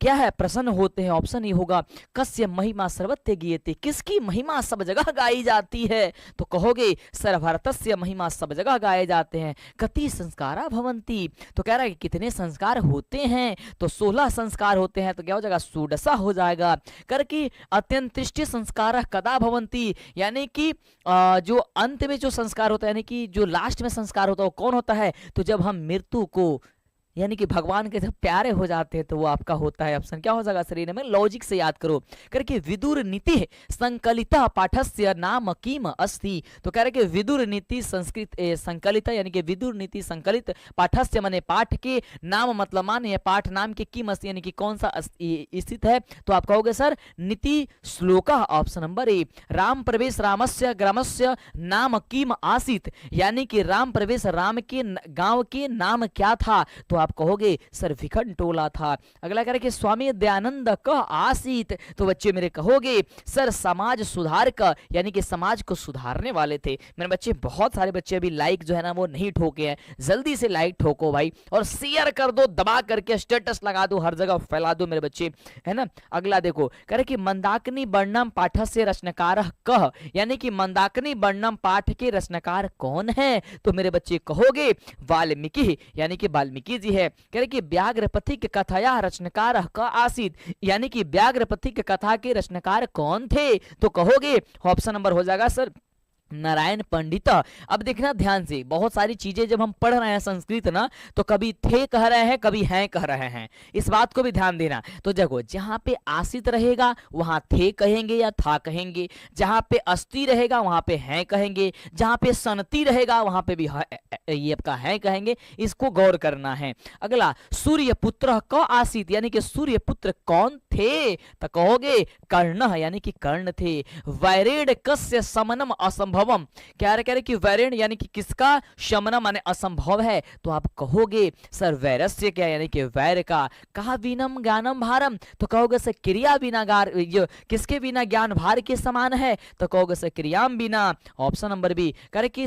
Speaker 1: क्या है प्रसन्न होते हैं, ऑप्शन ही होगा। कस्य महिमा सर्वत्र गीयते, किसकी महिमा सब जगह गाई जाती है, तो कहोगे सर भारतस्य महिमा सब जगह गाए जाते हैं। कति संस्कारा भवंती, तो कह रहा है कि कितने संस्कार होते हैं, तो 16 संस्कार होते हैं, तो क्या हो जाएगा सुडसा हो जाएगा। करके अत्यंतिष्ठ संस्कार कदा भवंती, यानी कि जो अंत में जो संस्कार होता है, यानी कि जो लास्ट में संस्कार होता है वो कौन होता है, तो जब हम मृत्यु को यानी कि भगवान के जब प्यारे हो जाते हैं तो वो आपका होता है, ऑप्शन क्या हो जाएगा शरीर में, लॉजिक से याद करो। करके विदुर नीति संकलिता पाठस्य नाम किम अस्ति, तो कह रहे कि विदुर नीति संस्कृत संकलित यानी कि विदुर नीति संकलित पाठस्य माने पाठ के, नाम मतलब माने पाठ नाम के, किम अस्ति यानी कि कौन सा स्थित है, तो आप कहोगे सर नीति श्लोक, ऑप्शन नंबर ए। राम प्रवेश रामस्य ग्रामस्य नाम किम आसीत, यानी कि राम प्रवेश राम के गांव के नाम क्या था, तो आप कहोगे सर विखंड टोला था। अगला कह रहे कि स्वामी दयानंद का आसीत, तो बच्चे मेरे कहोगे सर समाज सुधार का, यानी कि समाज को सुधारने वाले थे। मेरे बच्चे बहुत सारे बच्चे अभी लाइक जो है ना वो नहीं ठोके हैं, जल्दी से लाइक ठोको भाई और शेयर कर दो, दबा करके स्टेटस लगा दो, हर जगह फैला दो मेरे बच्चे, है ना। अगला देखो कह रहे कि मंदाकिनी वर्णम पाठ से रचनाकार कह, यानी कि मंदाकिनी वर्णम पाठ के रचनाकार कौन है, तो मेरे बच्चे कहोगे वाल्मीकि, यानी कि वाल्मीकि जी है। कह रहे कि व्याघ्रपथी के कथाया रचनाकार का आसीत, यानी कि व्याघ्रपथी के कथा के रचनाकार कौन थे, तो कहोगे ऑप्शन नंबर हो जाएगा सर नारायण पंडित। अब देखना ध्यान से, बहुत सारी चीजें जब हम पढ़ रहे हैं संस्कृत ना, तो कभी थे कह रहे हैं, कभी हैं कह रहे हैं, इस बात को भी ध्यान देना। तो देखो जहां पे आसित रहेगा वहां थे कहेंगे या था कहेंगे, जहां पे अस्ति रहेगा वहां पे हैं कहेंगे, जहां पे सनती रहेगा वहां पे भी ये आपका है कहेंगे, इसको गौर करना है। अगला सूर्य पुत्र क आसित, यानी कि सूर्य पुत्र कौन थे, तो कहोगे कर्ण, यानी कि कर्ण थे। वैरेड कस्य समनम असंभव, असंभवम, क्या कह रहे कि वैरिण यानी कि किसका, शमनम माने असंभव है। तो आप कहोगे सर वैरस्य क्या, यानी कि वैर का। कहा वीनम ज्ञानम भारम, तो कहोगे सर क्रिया बिना किसके बिना ज्ञान भार के समान है, तो कहोगे सर क्रियाम बिना। ऑप्शन नंबर बी, कह रहे कि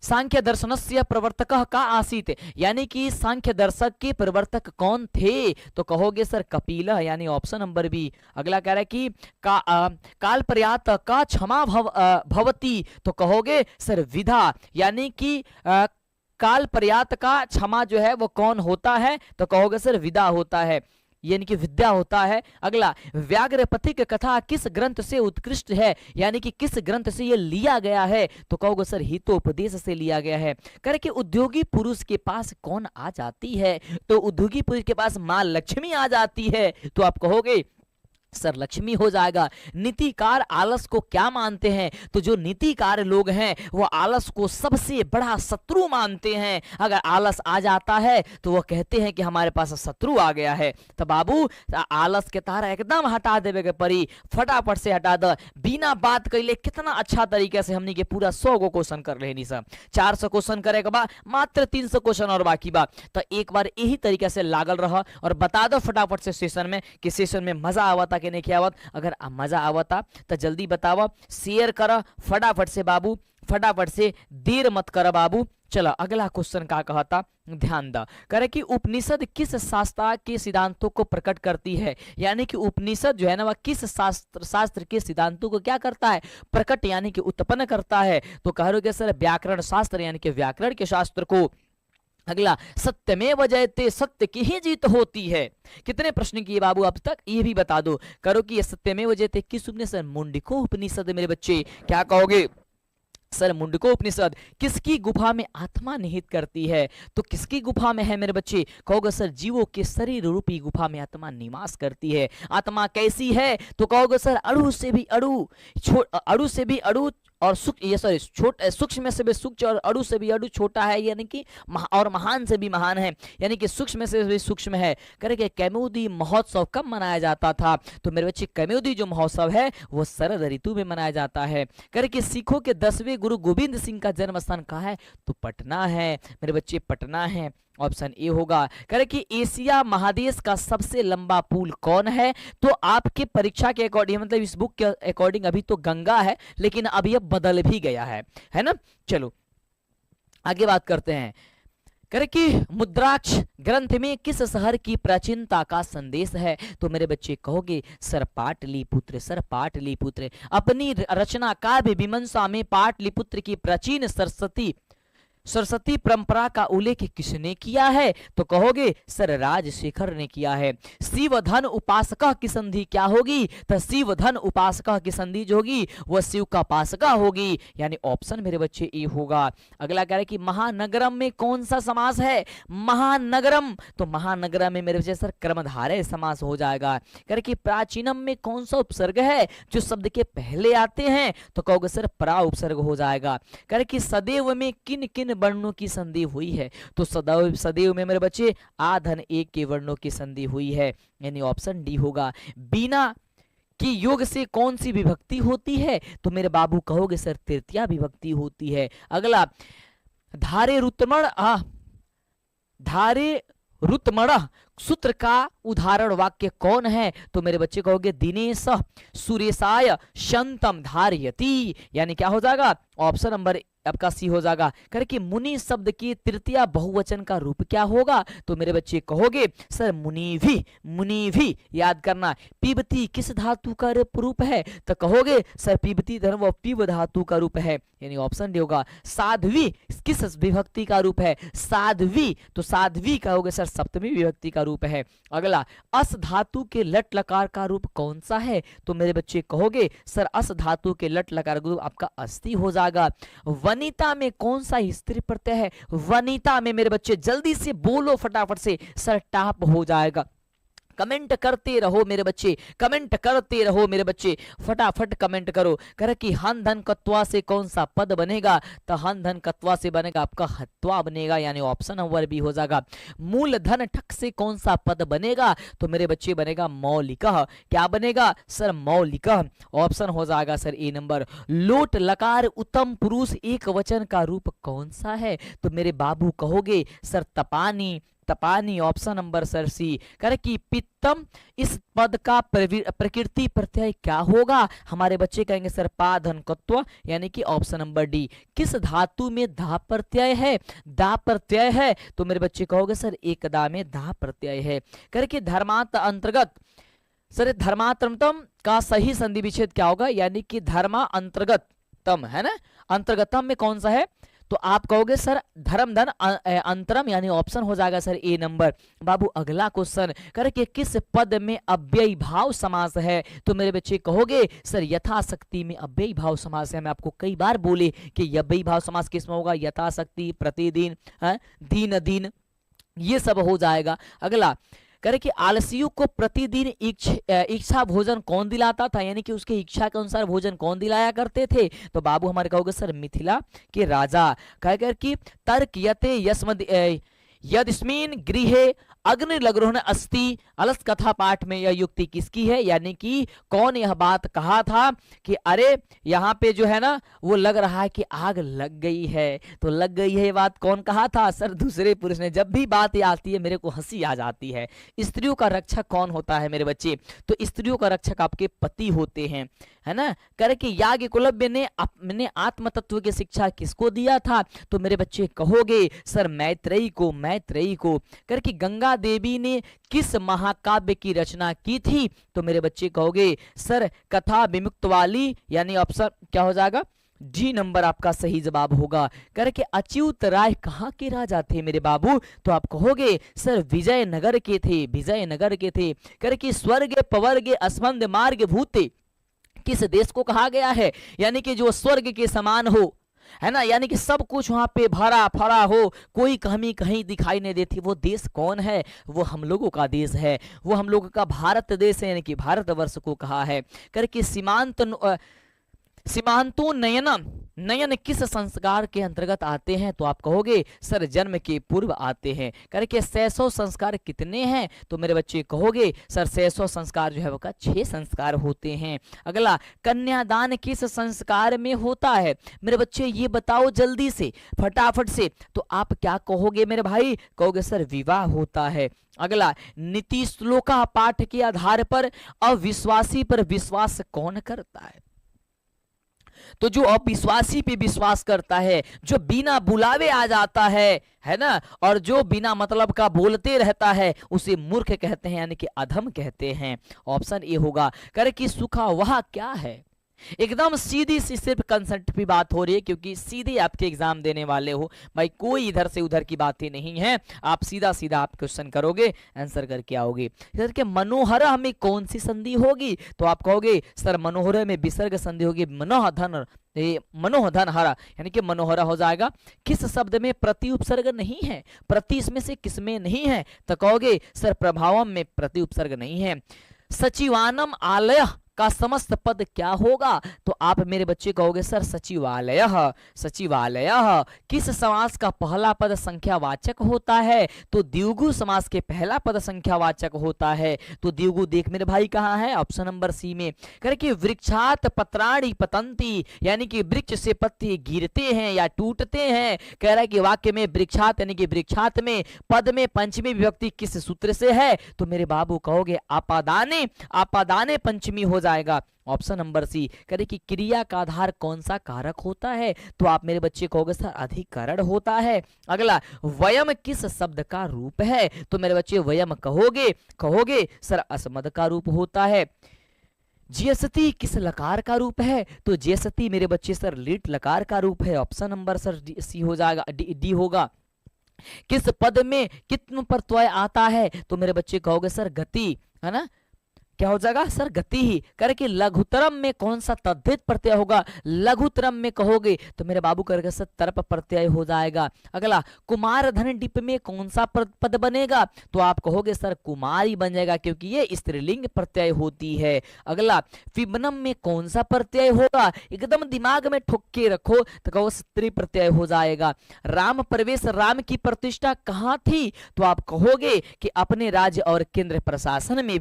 Speaker 1: सांख्य दर्शनस्य प्रवर्तकः का आसीत, यानी कि सांख्य दर्शक के प्रवर्तक कौन थे, तो कहोगे सर कपिलः, यानी ऑप्शन नंबर बी। अगला कह रहा है कि काल पर्यात का क्षमा भवती, तो कहोगे सर विधा, यानी कि काल पर्यात का क्षमा जो है वो कौन होता है, तो कहोगे सर विदा होता है, यानी कि विद्या होता है। अगला व्याघ्रपथिक कथा किस ग्रंथ से उत्कृष्ट है, यानी कि किस ग्रंथ से ये लिया गया है, तो कहोगे सर हितोपदेश से लिया गया है। करे कि उद्योगी पुरुष के पास कौन आ जाती है, तो उद्योगी पुरुष के पास मां लक्ष्मी आ जाती है, तो आप कहोगे सर लक्ष्मी हो जाएगा। नीतिकार आलस को क्या मानते हैं, तो जो नीतिकार लोग हैं वो आलस को सबसे बड़ा शत्रु मानते हैं। अगर आलस आ जाता है तो वो कहते हैं कि हमारे पास शत्रु आ गया है। तो बाबू आलस के तारा एकदम हटा देवे के परी, फटाफट से हटा दे, बिना बात कैले। कितना अच्छा तरीके से हमने के पूरा 100 गो क्वेश्चन कर रहे सब, 400 क्वेश्चन करे के बाद मात्र 300 क्वेश्चन और बाकी बा। तो एक बार यही तरीके से लागल रह और बता दो फटाफट से सेशन में कि सेशन में मजा आवता कि नहीं आवत। अगर मजा आवता तो जल्दी बताओ, शेयर कर फटाफट से बाबू, फटाफट से, देर मत कर बाबू। चलो अगला क्वेश्चन का कहता, ध्यान द करे कि उपनिषद किस शास्त्र के सिद्धांतों को प्रकट करती है, यानी कि उपनिषद जो है ना वह किस शास्त्र के सिद्धांतों को क्या करता है, प्रकट यानी कि उत्पन्न करता है। तो कह रहे सर व्याकरण शास्त्र यानी कि व्याकरण के शास्त्र को। अगला सत्यमेव जयते, सत्य की ही जीत होती है। कितने प्रश्न किए बाबू अब तक, ये भी बता दो। करो कि ये सत्यमेव जयते किस उपनिषद, मुंडको उपनिषद। मेरे बच्चे क्या कहोगे सर मुंडको उपनिषद किसकी गुफा में आत्मा निहित करती है, तो किसकी गुफा में है मेरे बच्चे, कहोगे सर जीवों के शरीर रूपी गुफा में आत्मा निवास करती है। आत्मा कैसी है, तो कहोगे सर अणु से भी अणु, अणु से भी अणु और सूक्ष्म से भी सूक्ष्म और अणु से भी अणु छोटा है, यानी कि और महान से भी महान है, यानी कि सूक्ष्म से भी सूक्ष्म है। करेंगे कैमोदी महोत्सव कब मनाया जाता था, तो मेरे बच्चे कैमोदी जो महोत्सव है वो शरद ऋतु में मनाया जाता है। करेंगे सिखों के 10वें गुरु गोविंद सिंह का जन्म स्थान कहाँ है, तो पटना है मेरे बच्चे, पटना है। ऑप्शन ए होगा। करें कि एशिया महादेश का सबसे लंबा पुल कौन है, तो आपके परीक्षा के अकॉर्डिंग, मतलब इस बुक के अकॉर्डिंग अभी तो गंगा है, लेकिन अब यह बदल भी गया है ना। चलो आगे बात करते हैं। करें कि मुद्राक्ष ग्रंथ में किस शहर की प्राचीनता का संदेश है, तो मेरे बच्चे कहोगे सर पाटलिपुत्र। सर पाटलिपुत्र अपनी रचना काव्य मीमांसा में पाटलिपुत्र की प्राचीन सरस्वती परंपरा का उल्लेख किसने किया है, तो कहोगे सर राजशेखर ने किया है। शिव धन उपासक की संधि क्या होगी, तो शिव धन उपासक की संधि जो होगी वह शिव का उपासका होगी, यानी ऑप्शन मेरे बच्चे ए होगा। अगला कह रहे कि महानगरम में कौन सा समास है, महानगरम, तो महानगरम में मेरे बच्चे सर कर्मधारय समास हो जाएगा। कह रहे कि प्राचीनम में कौन सा उपसर्ग है जो शब्द के पहले आते हैं, तो कहोगे सर परा उपसर्ग हो जाएगा। कह रहे कि सदैव में किन किन वर्णों की संधि हुई है, तो सदैव में मेरे बच्चे आ धन एक के वर्णों की संधि हुई है, यानी ऑप्शन डी होगा। बिना कि योग से कौन सी विभक्ति होती है, तो मेरे बाबू कहोगे सर तृतीया विभक्ति होती है। अगला धारे रुतमण सूत्र का उदाहरण वाक्य कौन है, तो मेरे बच्चे कहोगे दिनेश सुरेशाय शंतम धारयति, यानी क्या हो जाएगा, ऑप्शन नंबर आपका सी हो जाएगा। कर कि मुनि शब्द की तृतीया बहुवचन का रूप क्या होगा, तो मेरे बच्चे कहोगे सर मुनिभि याद करना। पिबती किस धातु का रूप है, तो कहोगे सर पिबती धर्म पिब धातु का रूप है, यानी ऑप्शन डी होगा। साध्वी किस विभक्ति का रूप है, साध्वी, तो साध्वी कहोगे सर सप्तमी विभक्ति का रूप है। अगला अस धातु के लट लकार का रूप कौन सा है, तो मेरे बच्चे कहोगे सर अस धातु के लट लकार का रूप आपका अस्थि हो जाएगा। वनिता में कौन सा स्त्री प्रत्यय है, वनिता में मेरे बच्चे जल्दी से बोलो फटाफट से, सर टाप हो जाएगा। कमेंट करते रहो मेरे बच्चे, कमेंट करते रहो मेरे बच्चे, फटाफट कमेंट करो। कह कि हन धन कत्वा से कौन सा पद बनेगा, तो हन धन कत्वा से बनेगा आपका हत्वा बनेगा, यानी ऑप्शन नंबर बी हो जाएगा। मूल धन ठक से कौन सा पद बनेगा, तो मेरे बच्चे बनेगा मौलिकः। क्या बनेगा सर, मौलिकः। ऑप्शन हो जाएगा सर ए नंबर। लोट लकार उत्तम पुरुष एक वचन का रूप कौन सा है, तो मेरे बाबू कहोगे सर तपानी, तपानी। ऑप्शन नंबर सर सी। करे कि पित्तम, इस पद का प्रकृति प्रत्यय क्या होगा, हमारे बच्चे कहेंगे सर पा धन कत्व, यानी कि ऑप्शन नंबर डी। किस धातु में धा प्रत्यय है, दा प्रत्यय है, तो मेरे बच्चे कहोगे सर एकदा में धा प्रत्यय है। करे कि धर्मांत अंतर्गत, सर धर्मांतरतम का सही संधि विच्छेद क्या होगा, यानी कि धर्मा अंतर्गतम है ना, अंतर्गतम में कौन सा है, तो आप कहोगे सर धर्म धन अंतरम, यानी ऑप्शन हो जाएगा सर ए नंबर। बाबू अगला क्वेश्चन करके किस पद में अव्ययी भाव समास है, तो मेरे बच्चे कहोगे सर यथाशक्ति में अव्ययी भाव समास है। मैं आपको कई बार बोले कि अव्ययी भाव समास किस में होगा, यथाशक्ति, प्रतिदिन, दिन दिन, ये सब हो जाएगा। अगला करे कि आलसियों को प्रतिदिन इच्छा भोजन कौन दिलाता था, यानी कि उसके इच्छा के अनुसार भोजन कौन दिलाया करते थे, तो बाबू हमारे कहोगे सर मिथिला के राजा। कह कर कि तर्क यते यदस्मिन् गृहे अग्नि लग्रोहण अस्ति, अलस कथा पाठ में यह युक्ति किसकी है, यानी कि कौन यह बात कहा था कि अरे यहाँ पे जो है ना वो लग रहा है कि आग लग गई है, तो लग गई है ये बात कौन कहा था, सर दूसरे पुरुष ने। जब भी बात ये आती है मेरे को हंसी आ जाती है। स्त्रियों का रक्षक कौन होता है मेरे बच्चे, तो स्त्रियों का रक्षक आपके पति होते हैं, है ना। करे कि याज्ञवल्क्य ने अपने आत्म तत्व की शिक्षा किसको दिया था, तो मेरे बच्चे कहोगे सर मैत्रेयी को, मैत्रेयी को। करे कि गंगा देवी ने किस महाकाव्य की रचना की थी, तो मेरे बच्चे कहोगे सर कथा विमुक्त वाली, यानी ऑप्शन क्या हो जाएगा, डी नंबर आपका सही जवाब होगा। करके अच्युत राय कहाँ के राजा थे मेरे बाबू, तो आप कहोगे सर विजयनगर के थे, विजयनगर के थे। करके स्वर्ग पवर्ग अस्मंद मार्ग भूते किस देश को कहा गया है, यानी कि जो स्वर्ग के समान हो, है ना, यानी कि सब कुछ वहां पे भरा फरा हो, कोई कमी कहीं दिखाई नहीं देती, वो देश कौन है, वो हम लोगों का देश है, वो हम लोगों का भारत देश है, यानी कि भारतवर्ष को कहा है। करके सीमांतो नयनम, नयन किस संस्कार के अंतर्गत आते हैं, तो आप कहोगे सर जन्म के पूर्व आते हैं। करके 600 संस्कार कितने हैं, तो मेरे बच्चे कहोगे सर 600 संस्कार जो है वो का 6 संस्कार होते हैं। अगला कन्यादान किस संस्कार में होता है, मेरे बच्चे ये बताओ जल्दी से फटाफट से, तो आप क्या कहोगे मेरे भाई, कहोगे सर विवाह होता है। अगला नीति श्लोका पाठ के आधार पर अविश्वासी पर विश्वास कौन करता है, तो जो अविश्वासी पे विश्वास करता है, जो बिना बुलावे आ जाता है ना, और जो बिना मतलब का बोलते रहता है उसे मूर्ख कहते हैं, यानी कि अधम कहते हैं। ऑप्शन ए होगा। करे कि सुखा वह क्या है, एकदम सीधी सी सिर्फ कंसेप्ट की बात हो रही है, क्योंकि सीधे आपके एग्जाम देने वाले हो भाई, कोई इधर से उधर की बातें नहीं है, आप सीधा सीधा आप क्वेश्चन करोगे आंसर करके आओगे। सर के मनोहर में कौन सी संधि होगी, तो आप कहोगे सर मनोहर में विसर्ग संधि होगी, मनोहधन, मनोहधन हरा, यानी कि मनोहरा हो जाएगा। किस शब्द में प्रति उपसर्ग नहीं है, प्रति इसमें से किसमें नहीं है, तो कहोगे सर प्रभावम में प्रति उपसर्ग नहीं है। सचिवानम आलय का समस्त पद क्या होगा, तो आप मेरे बच्चे कहोगे सर सचिवालयः, सचिवालयः। किस समास का पहला पद संख्यावाचक होता है, तो द्विगु समास के पहला पद संख्यावाचक होता है, तो द्विगु देख मेरे भाई कहाँ है, ऑप्शन नंबर सी में। करके वृक्षात पत्राणि पतंती, यानी कि वृक्ष से पत्ते गिरते हैं या टूटते हैं। कह रहा है कि वाक्य में वृक्षात यानी कि वृक्षात में पद में पंचमी विभक्ति किस सूत्र से है, तो मेरे बाबू कहोगे आपादाने, आपादाने पंचमी हो जाएगा, ऑप्शन नंबर सी। करे कि क्रिया का आधार कौन सा कारक होता है, तो आप मेरे बच्चे कहोगे सर अधिकरण होता है। अगला वयम किस शब्द का रूप है, तो मेरे बच्चे वयम कहोगे, कहोगे सर अस्मद का रूप होता है। ज्येष्ठी किस लकार का रूप है, तो ज्येष्ठी मेरे बच्चे सर लीट लकार का रूप है, ऑप्शन नंबर सर सी हो जाएगा, डी होगा। किस पद में कित्म प्रत्यय आता है, तो मेरे बच्चे कहोगे सर गति, है ना, क्या हो जाएगा सर गति ही। करके लघुतरम में कौन सा तद्धित प्रत्यय होगा, लघुतरम में कहोगे तो मेरे बाबू करके सर तरप प्रत्यय हो जाएगा। अगला कुमार धन डिप में कौन सा पद बनेगा, तो आप कहोगे सर कुमारी बन जाएगा, क्योंकि ये स्त्रीलिंग प्रत्यय होती है। अगला फिबनम में कौन सा प्रत्यय होगा, एकदम दिमाग में ठोक के रखो तो कहो स्त्री प्रत्यय हो जाएगा। राम प्रवेश, राम की प्रतिष्ठा कहाँ थी, तो आप कहोगे कि अपने राज्य और केंद्र प्रशासन में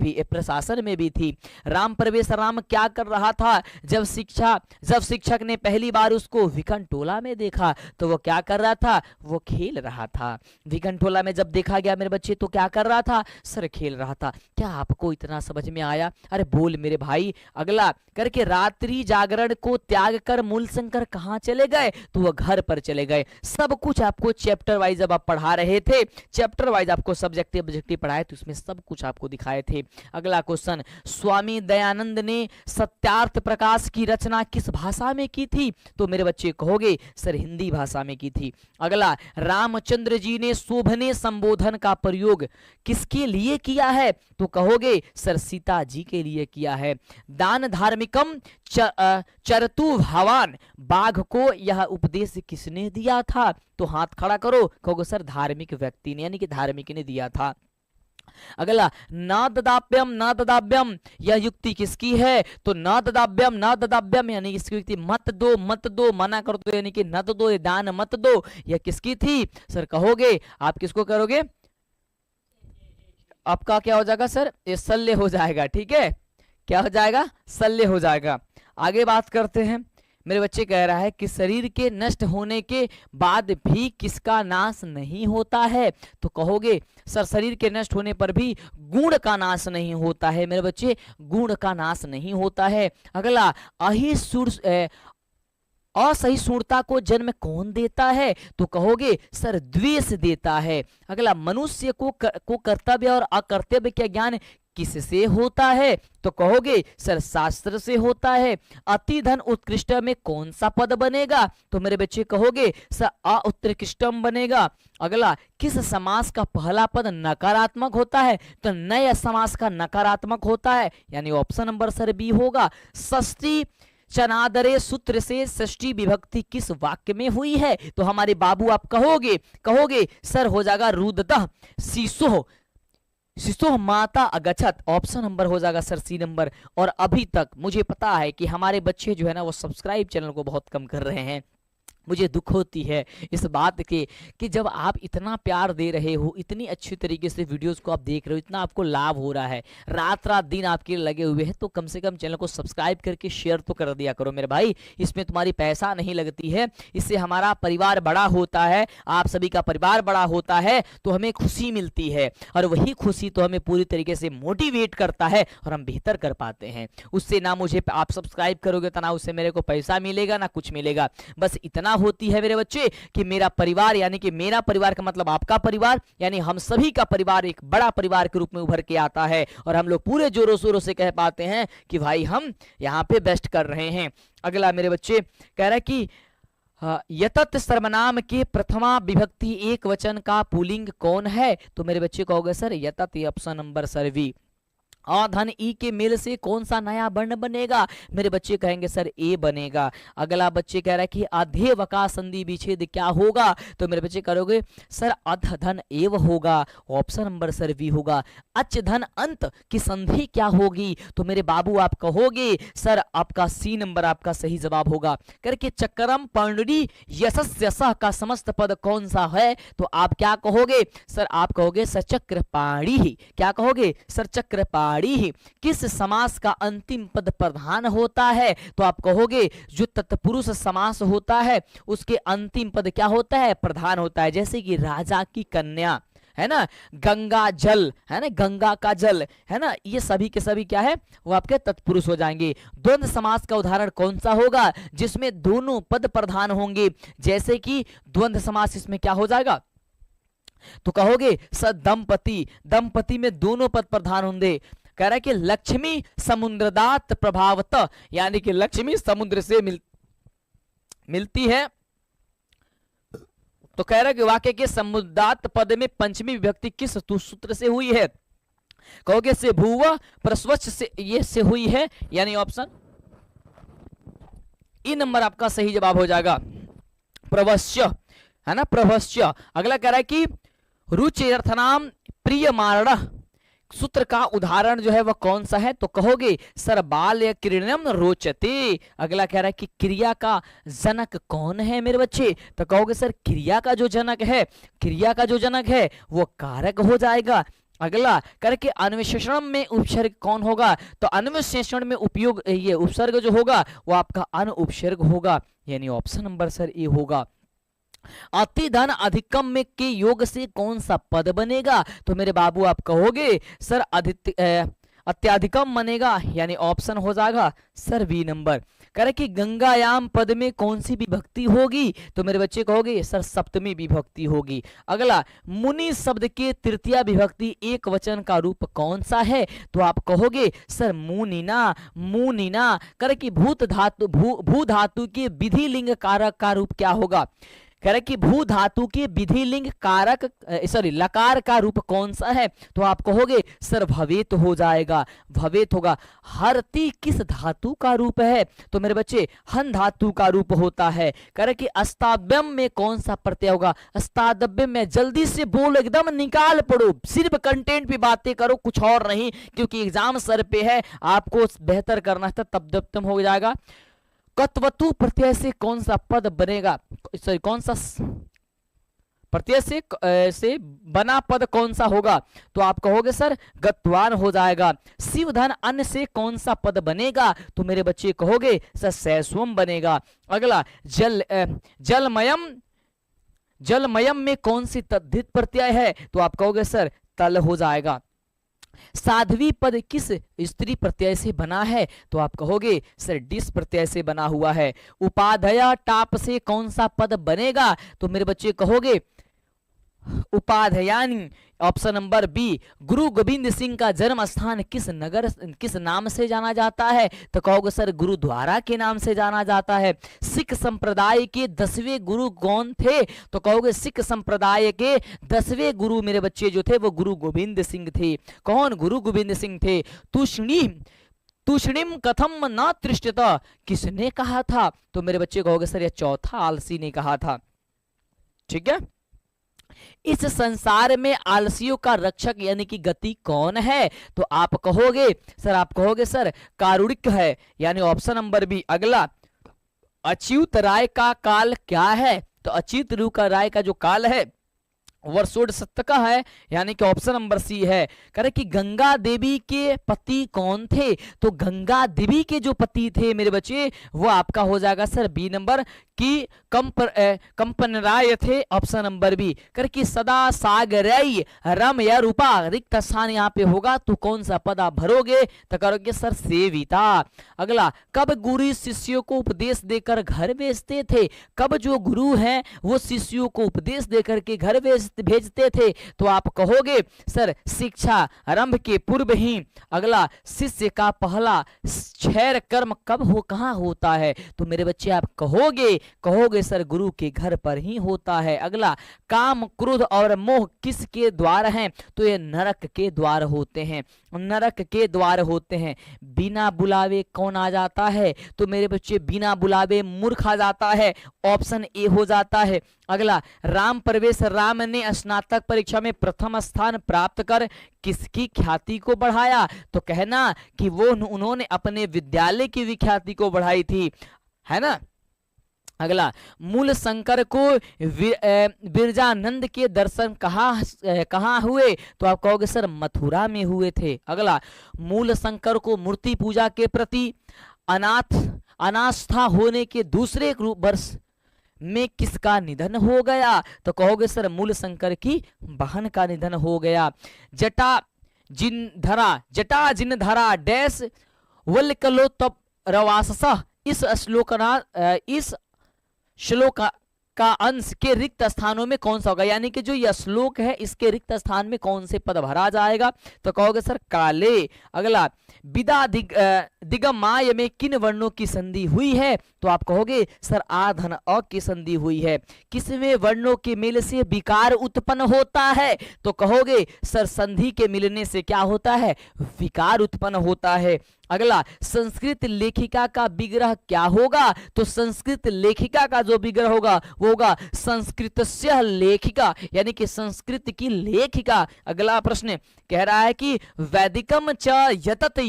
Speaker 1: भी थी। राम प्रवेश, राम क्या कर रहा था, जब शिक्षक ने पहली बार उसको विकनटोला में देखा तो वो क्या कर रहा था, वो खेल रहा था। विकनटोला में जब देखा गया मेरे बच्चे तो क्या कर रहा था, सर खेल रहा था। क्या आपको इतना समझ में आया, अरे बोल मेरे भाई। अगला करके रात्रि जागरण को त्याग कर मूल शंकर कहाँ चले गए, तो वह घर पर चले गए। सब कुछ आपको चैप्टर वाइज जब आप पढ़ा रहे थे, चैप्टर वाइज आपको सब्जेक्टिव ऑब्जेक्टिव पढ़ाए तो उसमें सब कुछ आपको दिखाए थे। अगला क्वेश्चन, स्वामी दयानंद ने सत्यार्थ प्रकाश की रचना किस भाषा में की थी, तो मेरे बच्चे कहोगे सर हिंदी भाषा में की थी। अगला रामचंद्र जी ने शोभने संबोधन का प्रयोग किसके लिए किया है, तो कहोगे सर सीता जी के लिए किया है। दान धार्मिकम चरतु भावान, बाघ को यह उपदेश किसने दिया था, तो हाथ खड़ा करो, कहोगे सर धार्मिक व्यक्ति ने, यानी कि धार्मिक ने दिया था। अगला न ददाभ्यम यह युक्ति किसकी है, तो न ददाभ्यम यानी इसकी युक्ति मत दो मना कर दो, यानी कि न तो दो, दान मत दो, यह किसकी थी सर, कहोगे आप किसको करोगे, आपका क्या हो जाएगा सर, ये शल्य हो जाएगा। ठीक है, क्या हो जाएगा, शल्य हो जाएगा। आगे बात करते हैं, मेरे बच्चे कह रहा है कि शरीर के नष्ट होने के बाद भी किसका नाश नहीं होता है, तो कहोगे सर शरीर के नष्ट होने पर भी गुण का नाश नहीं होता है। मेरे बच्चे गुण का नाश नहीं होता है। अगला असहिष्णुता को जन्म कौन देता है, तो कहोगे सर द्वेष देता है। अगला मनुष्य को कर्तव्य और अकर्तव्य का ज्ञान किससे होता है, तो कहोगे सर शास्त्र से होता है। अति धन उत्कृष्ट में कौन सा पद बनेगा, तो मेरे बच्चे कहोगे सर अउत्कृष्टम बनेगा। अगला किस समास का पहला पद नकारात्मक होता है, तो नए समास का नकारात्मक होता है, यानी ऑप्शन नंबर सर बी होगा। षष्ठी चनादरे सूत्र से षष्ठी विभक्ति किस वाक्य में हुई है, तो हमारे बाबू आप कहोगे सर हो जाएगा रुदतः शिशो माता अगछत, ऑप्शन नंबर हो जाएगा सर सी नंबर। और अभी तक मुझे पता है कि हमारे बच्चे जो है ना वो सब्सक्राइब चैनल को बहुत कम कर रहे हैं। मुझे दुख होती है इस बात के कि जब आप इतना प्यार दे रहे हो, इतनी अच्छी तरीके से वीडियोस को आप देख रहे हो, इतना आपको लाभ हो रहा है, रात दिन आपके लगे हुए हैं, तो कम से कम चैनल को सब्सक्राइब करके शेयर तो कर दिया करो मेरे भाई। इसमें तुम्हारी पैसा नहीं लगती है, इससे हमारा परिवार बड़ा होता है, आप सभी का परिवार बड़ा होता है, तो हमें खुशी मिलती है, और वही खुशी तो हमें पूरी तरीके से मोटिवेट करता है और हम बेहतर कर पाते हैं। उससे ना मुझे आप सब्सक्राइब करोगे तो ना उससे मेरे को पैसा मिलेगा ना कुछ मिलेगा, बस इतना होती है मेरे बच्चे कि मेरा परिवार, यानी कि मेरा परिवार का मतलब आपका परिवार, यानी हम सभी का परिवार एक बड़ा परिवार के रूप में उभर के आता है, और हम लोग पूरे जोरों शोरों से कह पाते हैं कि भाई हम यहाँ पे बेस्ट कर रहे हैं। अगला मेरे बच्चे कह रहा है कि यतत सर्वनाम के प्रथमा विभक्ति एक वचन का पुल्लिंग कौन है, तो मेरे बच्चे कहोगे सर यतत, ऑप्शन नंबर सर वी। धन ई के मेल से कौन सा नया वर्ण बनेगा, मेरे बच्चे कहेंगे सर ए बनेगा। अगला बच्चे कह रहा है कि अधे वका संधि विच्छेद क्या होगा, तो मेरे बच्चे करोगे सर अध धन एव होगा, ऑप्शन नंबर सर वी होगा। अच धन अंत की संधि क्या होगी, तो मेरे बाबू आप कहोगे सर आपका सी नंबर आपका सही जवाब होगा। करके चक्रम पर्णडी यशस्यसह का समस्त पद कौन सा है, तो आप क्या कहोगे सर, आप कहोगे सचक्र पाणी ही। क्या कहोगे सर, चक्र ही। किस समास का अंतिम पद प्रधान होता है, तो आप कहोगे जो तत्पुरुष समास होता है उसके अंतिम पद क्या होता है, प्रधान होता है। जैसे कि राजा की कन्या है ना, गंगा जल है ना, गंगा का जल है ना, ये सभी के सभी क्या है, वो आपके तत्पुरुष हो जाएंगे। द्वंद्व समास का उदाहरण कौन सा होगा, जिसमें दोनों पद प्रधान होंगे, जैसे कि द्वंद्व समास इसमें क्या हो जाएगा, तो कहोगे सर दंपति, दंपति में दोनों पद प्रधान होंगे। कह रहा है कि लक्ष्मी समुद्रदात प्रभावत, यानी कि लक्ष्मी समुद्र से मिलती है, तो कह रहा है कि वाक्य के समुद्रदात पद में पंचमी विभक्ति किस सूत्र से हुई है, कहोगे से भूव, प्रस्वच्छ से ये से हुई है, यानी ऑप्शन ई नंबर आपका सही जवाब हो जाएगा, प्रवश्य, है ना, प्रवश्य। अगला कह रहा है कि रुचिरर्थनाम प्रियमाण सूत्र का उदाहरण जो है वह कौन सा है, तो कहोगे सर बाल क्रीडनम रोचते। अगला कह रहा है कि क्रिया का जनक कौन है मेरे बच्चे, तो कहोगे सर क्रिया का जो जनक है, क्रिया का जो जनक है वो कारक हो जाएगा। अगला करके अन्विशेषण में उपसर्ग कौन होगा, तो अन्विशेषण में उपयोग ये उपसर्ग जो होगा वो आपका अन उपसर्ग होगा, यानी ऑप्शन नंबर सर ए होगा। अति धन अधिकम में के योग से कौन सा पद बनेगा, तो मेरे बाबू आप कहोगे सर अत्याधिकम बनेगा, यानी ऑप्शन हो जाएगा सर बी नंबर। करे कि गंगायाम पद में कौन सी विभक्ति होगी, तो मेरे बच्चे कहोगे सर सप्तमी विभक्ति होगी। अगला मुनि शब्द के तृतीय विभक्ति एक वचन का रूप कौन सा है, तो आप कहोगे सर मुनिना, मुनिना। करे कि भू धातु के विधि लिंग कारक का रूप क्या होगा, कह रहे कि भू धातु के विधि लिंग कारक लकार का रूप कौन सा है, तो आप कहोगे सर भवेत हो जाएगा, भवेत होगा। हरति किस धातु का रूप है, तो मेरे बच्चे हन धातु का रूप होता है। कह रहे कि अस्ताद्यम में कौन सा प्रत्यय होगा, अस्ताद्यम में, जल्दी से बोलो, एकदम निकाल पड़ो, सिर्फ कंटेंट पे बातें करो, कुछ और नहीं, क्योंकि एग्जाम सर पे है, आपको बेहतर करना था, तब हो जाएगा। कत्वतु प्रत्यय से कौन सा पद बनेगा, सॉरी कौन सा प्रत्यय से बना पद कौन सा होगा, तो आप कहोगे सर गत्वान हो जाएगा। शिवधन अन्न से कौन सा पद बनेगा, तो मेरे बच्चे कहोगे सर सैस्वम बनेगा। अगला जलमयम, जलमयम में कौन सी तद्धित प्रत्यय है, तो आप कहोगे सर तल हो जाएगा। साध्वी पद किस स्त्री प्रत्यय से बना है, तो आप कहोगे सर डिस प्रत्यय से बना हुआ है। उपाधया टाप से कौन सा पद बनेगा, तो मेरे बच्चे कहोगे उपाधयानी, ऑप्शन नंबर बी। गुरु गोविंद सिंह का जन्म स्थान किस नगर, किस नाम से जाना जाता है, तो कहोगे सर गुरुद्वारा के नाम से जाना जाता है। सिख संप्रदाय के 10वें गुरु कौन थे, तो कहोगे सिख संप्रदाय के 10वें गुरु मेरे बच्चे जो थे वो गुरु गोविंद सिंह थे। कौन, गुरु गोविंद सिंह थे। तुष्णिम कथम न तृष्टत, किसने कहा था, तो मेरे बच्चे कहोगे सर यह चौथा आलसी ने कहा था। ठीक है, इस संसार में आलसियों का रक्षक यानी कि गति कौन है, तो आप कहोगे सर कारुणिक है, यानी ऑप्शन नंबर बी। अगला अच्युत राय का काल क्या है, तो अच्युत राय का जो काल है वर्षोड सत्य का है, यानी कि ऑप्शन नंबर सी है। कह रहे कि गंगा देवी के पति कौन थे, तो गंगा देवी के जो पति थे मेरे बच्चे वो आपका हो जाएगा सर बी नंबर की कंपन राय थे, ऑप्शन नंबर बी। कर कि सदा सागरई रम या रूपा, रिक्त स्थान यहाँ पे होगा, तो कौन सा पद आप भरोगे, तो करोगे सर सेविता। अगला कब गुरु शिष्यों को उपदेश देकर घर भेजते थे, कब जो गुरु हैं वो शिष्यों को उपदेश देकर के घर भेजते थे, तो आप कहोगे सर शिक्षा आरंभ के पूर्व ही। अगला शिष्य का पहला क्षैर कर्म कब हो कहाँ होता है, तो मेरे बच्चे आप कहोगे सर गुरु के घर पर ही होता है। अगला काम क्रोध और मोह किसके द्वार हैं, तो ये नरक के द्वार होते हैं, नरक के द्वार होते हैं। बिना बुलावे कौन आ जाता है, तो मेरे बच्चे बिना बुलावे मूर्ख आ जाता है, ऑप्शन ए हो जाता है। अगला राम प्रवेश राम ने स्नातक परीक्षा में प्रथम स्थान प्राप्त कर किसकी ख्याति को बढ़ाया, तो कहना कि वो उन्होंने अपने विद्यालय की विख्याति को बढ़ाई थी, है ना। अगला मूल शंकर को बिरजानंद के दर्शन कहाँ हुए, तो आप कहोगे सर मथुरा में हुए थे। अगला मूल शंकर को मूर्ति पूजा के प्रति अनास्था होने के दूसरे वर्ष में किसका निधन हो गया, तो कहोगे सर मूल शंकर की बहन का निधन हो गया। जटा जिन धरा डैश वल्कलो तब रवासः, इस का अंश के रिक्त स्थानों में कौन सा होगा, यानी कि जो यह श्लोक है इसके रिक्त स्थान में कौन से पद भरा जाएगा, तो कहोगे सर काले। अगला, विदा दिगमाय में किन वर्णों की संधि हुई है, तो आप कहोगे सर आ धन अ की संधि हुई है। किसमें वर्णों के मेल से विकार उत्पन्न होता है, तो कहोगे सर संधि के मिलने से क्या होता है, विकार उत्पन्न होता है। अगला, संस्कृत लेखिका का विग्रह क्या होगा, तो संस्कृत लेखिका का जो विग्रह होगा वो होगा संस्कृतस्य लेखिका, यानी कि संस्कृत की लेखिका। अगला प्रश्न कह रहा है कि वैदिकम च यतत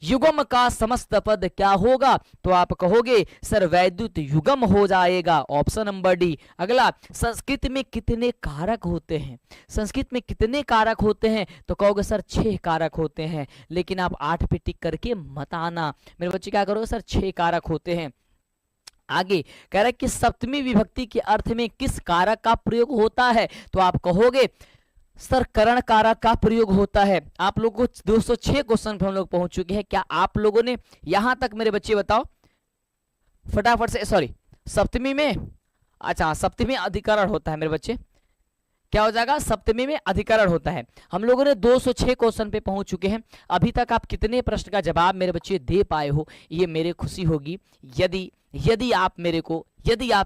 Speaker 1: युगम का समस्त पद क्या होगा, तो आप कहोगे सर वैद्युत युगम हो जाएगा, ऑप्शन नंबर डी। अगला, संस्कृत में कितने कारक होते हैं, संस्कृत में कितने कारक होते हैं, तो कहोगे सर 6 कारक होते हैं, लेकिन आप 8 पे टिक करके मत आना मेरे बच्चे, क्या करोगे सर 6 कारक होते हैं। आगे कह रहा है कि सप्तमी विभक्ति के अर्थ में किस कारक का प्रयोग होता है, तो आप कहोगे सर करण कारक का प्रयोग होता है। आप लोगों को 206 क्वेश्चन पर हम लोग पहुंच चुके हैं, क्या आप लोगों ने यहां तक मेरे बच्चे बताओ फटाफट से, सॉरी सप्तमी में, अच्छा सप्तमी अधिकरण होता है मेरे बच्चे, क्या हो जाएगा, सप्तमी में अधिकरण होता है। हम लोगों ने 206 क्वेश्चन पे पहुंच चुके हैं। अभी तक आप कितने प्रश्न का जवाब मेरे बच्चे दे पाए हो, ये मेरे खुशी होगी यदि आप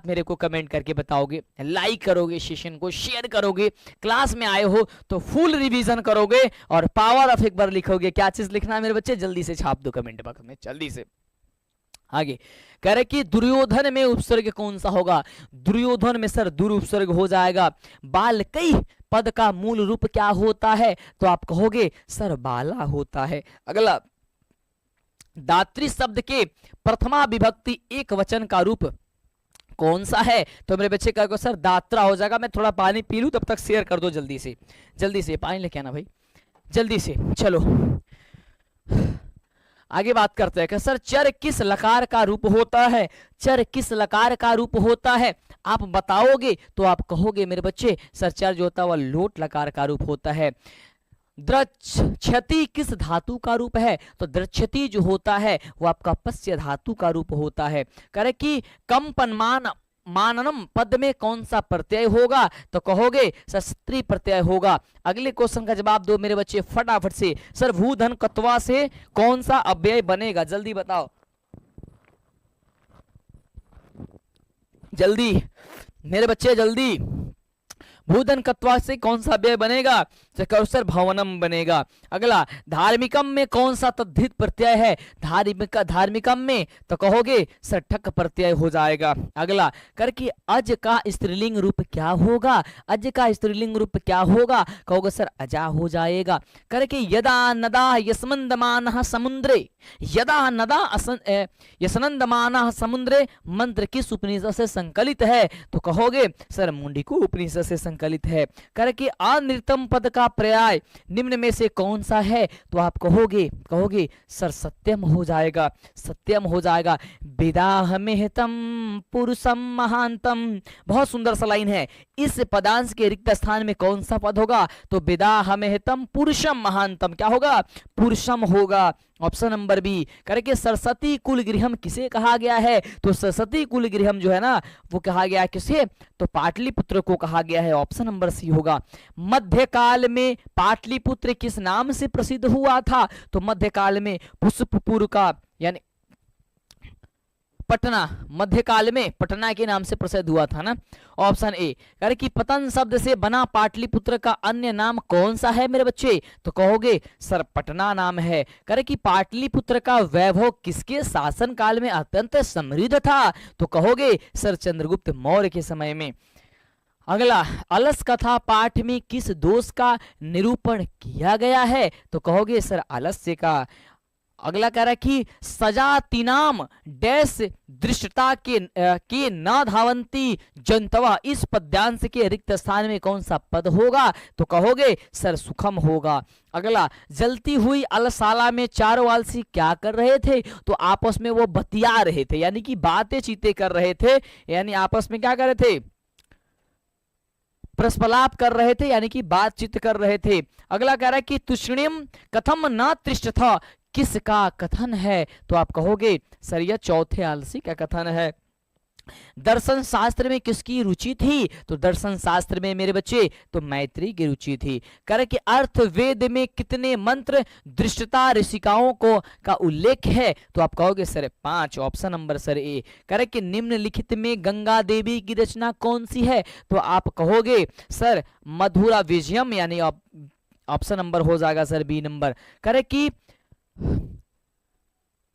Speaker 1: मेरे को कमेंट करके बताओगे, लाइक करोगे, सेशन को शेयर करोगे, क्लास में आए हो तो फुल रिवीजन करोगे और पावर ऑफ एक बार लिखोगे। क्या चीज लिखना है मेरे बच्चे, जल्दी से छाप दो कमेंट बॉक्स में, जल्दी से। आगे कह रहे कि दुर्योधन में उपसर्ग कौन सा होगा, दुर्योधन में सर दुर उपसर्ग हो जाएगा। बालकई पद का मूल रूप क्या होता है, तो आप कहोगे सर बाला होता है। अगला, दात्री शब्द के प्रथमा विभक्ति एक वचन का रूप कौन सा है, तो मेरे बच्चे कहो सर दात्रा हो जाएगा। मैं थोड़ा पानी पी लूं, तब तक शेयर कर दो जल्दी से पानी लेके आना भाई, जल्दी से। चलो आगे बात करते हैं कि सर चर किस लकार का रूप होता है, चर किस लकार का रूप होता है, आप बताओगे तो आप कहोगे मेरे बच्चे सर चर जो होता है वह लोट लकार का रूप होता है। द्रच्छति किस धातु का रूप है, तो द्रच्छति जो होता है वो आपका पश्य धातु का रूप होता है। करे कि कंपनमान माननम पद में कौन सा प्रत्यय होगा, तो कहोगे सर स्त्री प्रत्यय होगा। अगले क्वेश्चन का जवाब दो मेरे बच्चे फटाफट से। सर भूधन कत्वा से कौन सा अव्यय बनेगा, जल्दी बताओ, जल्दी मेरे बच्चे जल्दी। भूधन कत्वा से कौन सा अव्यय बनेगा, तो सर भवनम बनेगा। अगला, धार्मिकम में कौन सा तद्धित प्रत्यय है, धार्मिकम में तो कहोगे सर ठक प्रत्यय हो जाएगा। अगला, करके अज का स्त्रीलिंग रूप क्या होगा, अज का स्त्रीलिंग रूप क्या होगा, कहोगे सर अजा हो जाएगा। करके यदा नदा यस्मन्दमानः समुद्रे, यदा नदा यस्मन्दमानः समुद्रे मंत्र किस उपनिषद से संकलित है, तो कहोगे सर मुंडिको उपनिषद से संकलित है। करके अनृतम पद का पर्याय निम्न में से कौन सा है, तो आप कहोगे सर सत्यम हो जाएगा, सत्यम हो जाएगा। विदाहमेहतम पुरुषम महांतम, बहुत सुंदर सा लाइन है। इस पदांश के रिक्त स्थान में कौन सा पद होगा, तो विदाहमेहतम पुरुषम महांतम क्या होगा, पुरुषम होगा, ऑप्शन नंबर बी। करके सरस्वती कुल गृहम किसे कहा गया है, तो सरस्वती कुल गृहम जो है ना वो कहा गया है किसे, तो पाटलिपुत्र को कहा गया है, ऑप्शन नंबर सी होगा। मध्यकाल में पाटलिपुत्र किस नाम से प्रसिद्ध हुआ था, तो मध्यकाल में पुष्पपुर का यानी पटना, मध्यकाल में पटना के नाम से प्रसिद्ध हुआ था ना, ऑप्शन ए। करे कि पतन शब्द से बना पाटलिपुत्र का अन्य नाम कौन सा है मेरे बच्चे, तो कहोगे सर पटना नाम है। करे कि पाटलिपुत्र का वैभव किसके शासन काल में अत्यंत समृद्ध था, तो कहोगे सर चंद्रगुप्त मौर्य के समय में। अगला, अलस कथा पाठ में किस दोष का निरूपण किया गया है, तो कहोगे सर आलस्य का। अगला कह रहा है कि सजातीनाम डैश दृष्टता के न धावंती जनतवा, इस पद्यांश के रिक्त स्थान में कौन सा पद होगा, तो कहोगे सर सुखम होगा। अगला, जलती हुई अलसाला में चारों आलसी क्या कर रहे थे, तो आपस में वो बतिया रहे थे, यानी कि बातें चीतें कर रहे थे, यानी आपस में क्या कर रहे थे, प्रस्पलाप कर रहे थे, यानी कि बातचीत कर रहे थे। अगला कह रहा है कि तुष्णिम कथम न तृष्ट था, किसका कथन है, तो आप कहोगे सर यह चौथे आलसी का कथन है। दर्शन शास्त्र में किसकी रुचि थी? तो दर्शन शास्त्र में मेरे बच्चे तो मैत्री की रुचि थी। करे कि अर्थवेद में कितने मंत्र दृष्टता ऋषिकाओं को का उल्लेख है? तो आप कहोगे सर 5, ऑप्शन नंबर सर ए। करे कि निम्नलिखित में गंगा देवी की रचना कौन सी है? तो आप कहोगे सर मधुरा विजयम, यानी ऑप्शन नंबर हो जाएगा सर बी नंबर। करे कि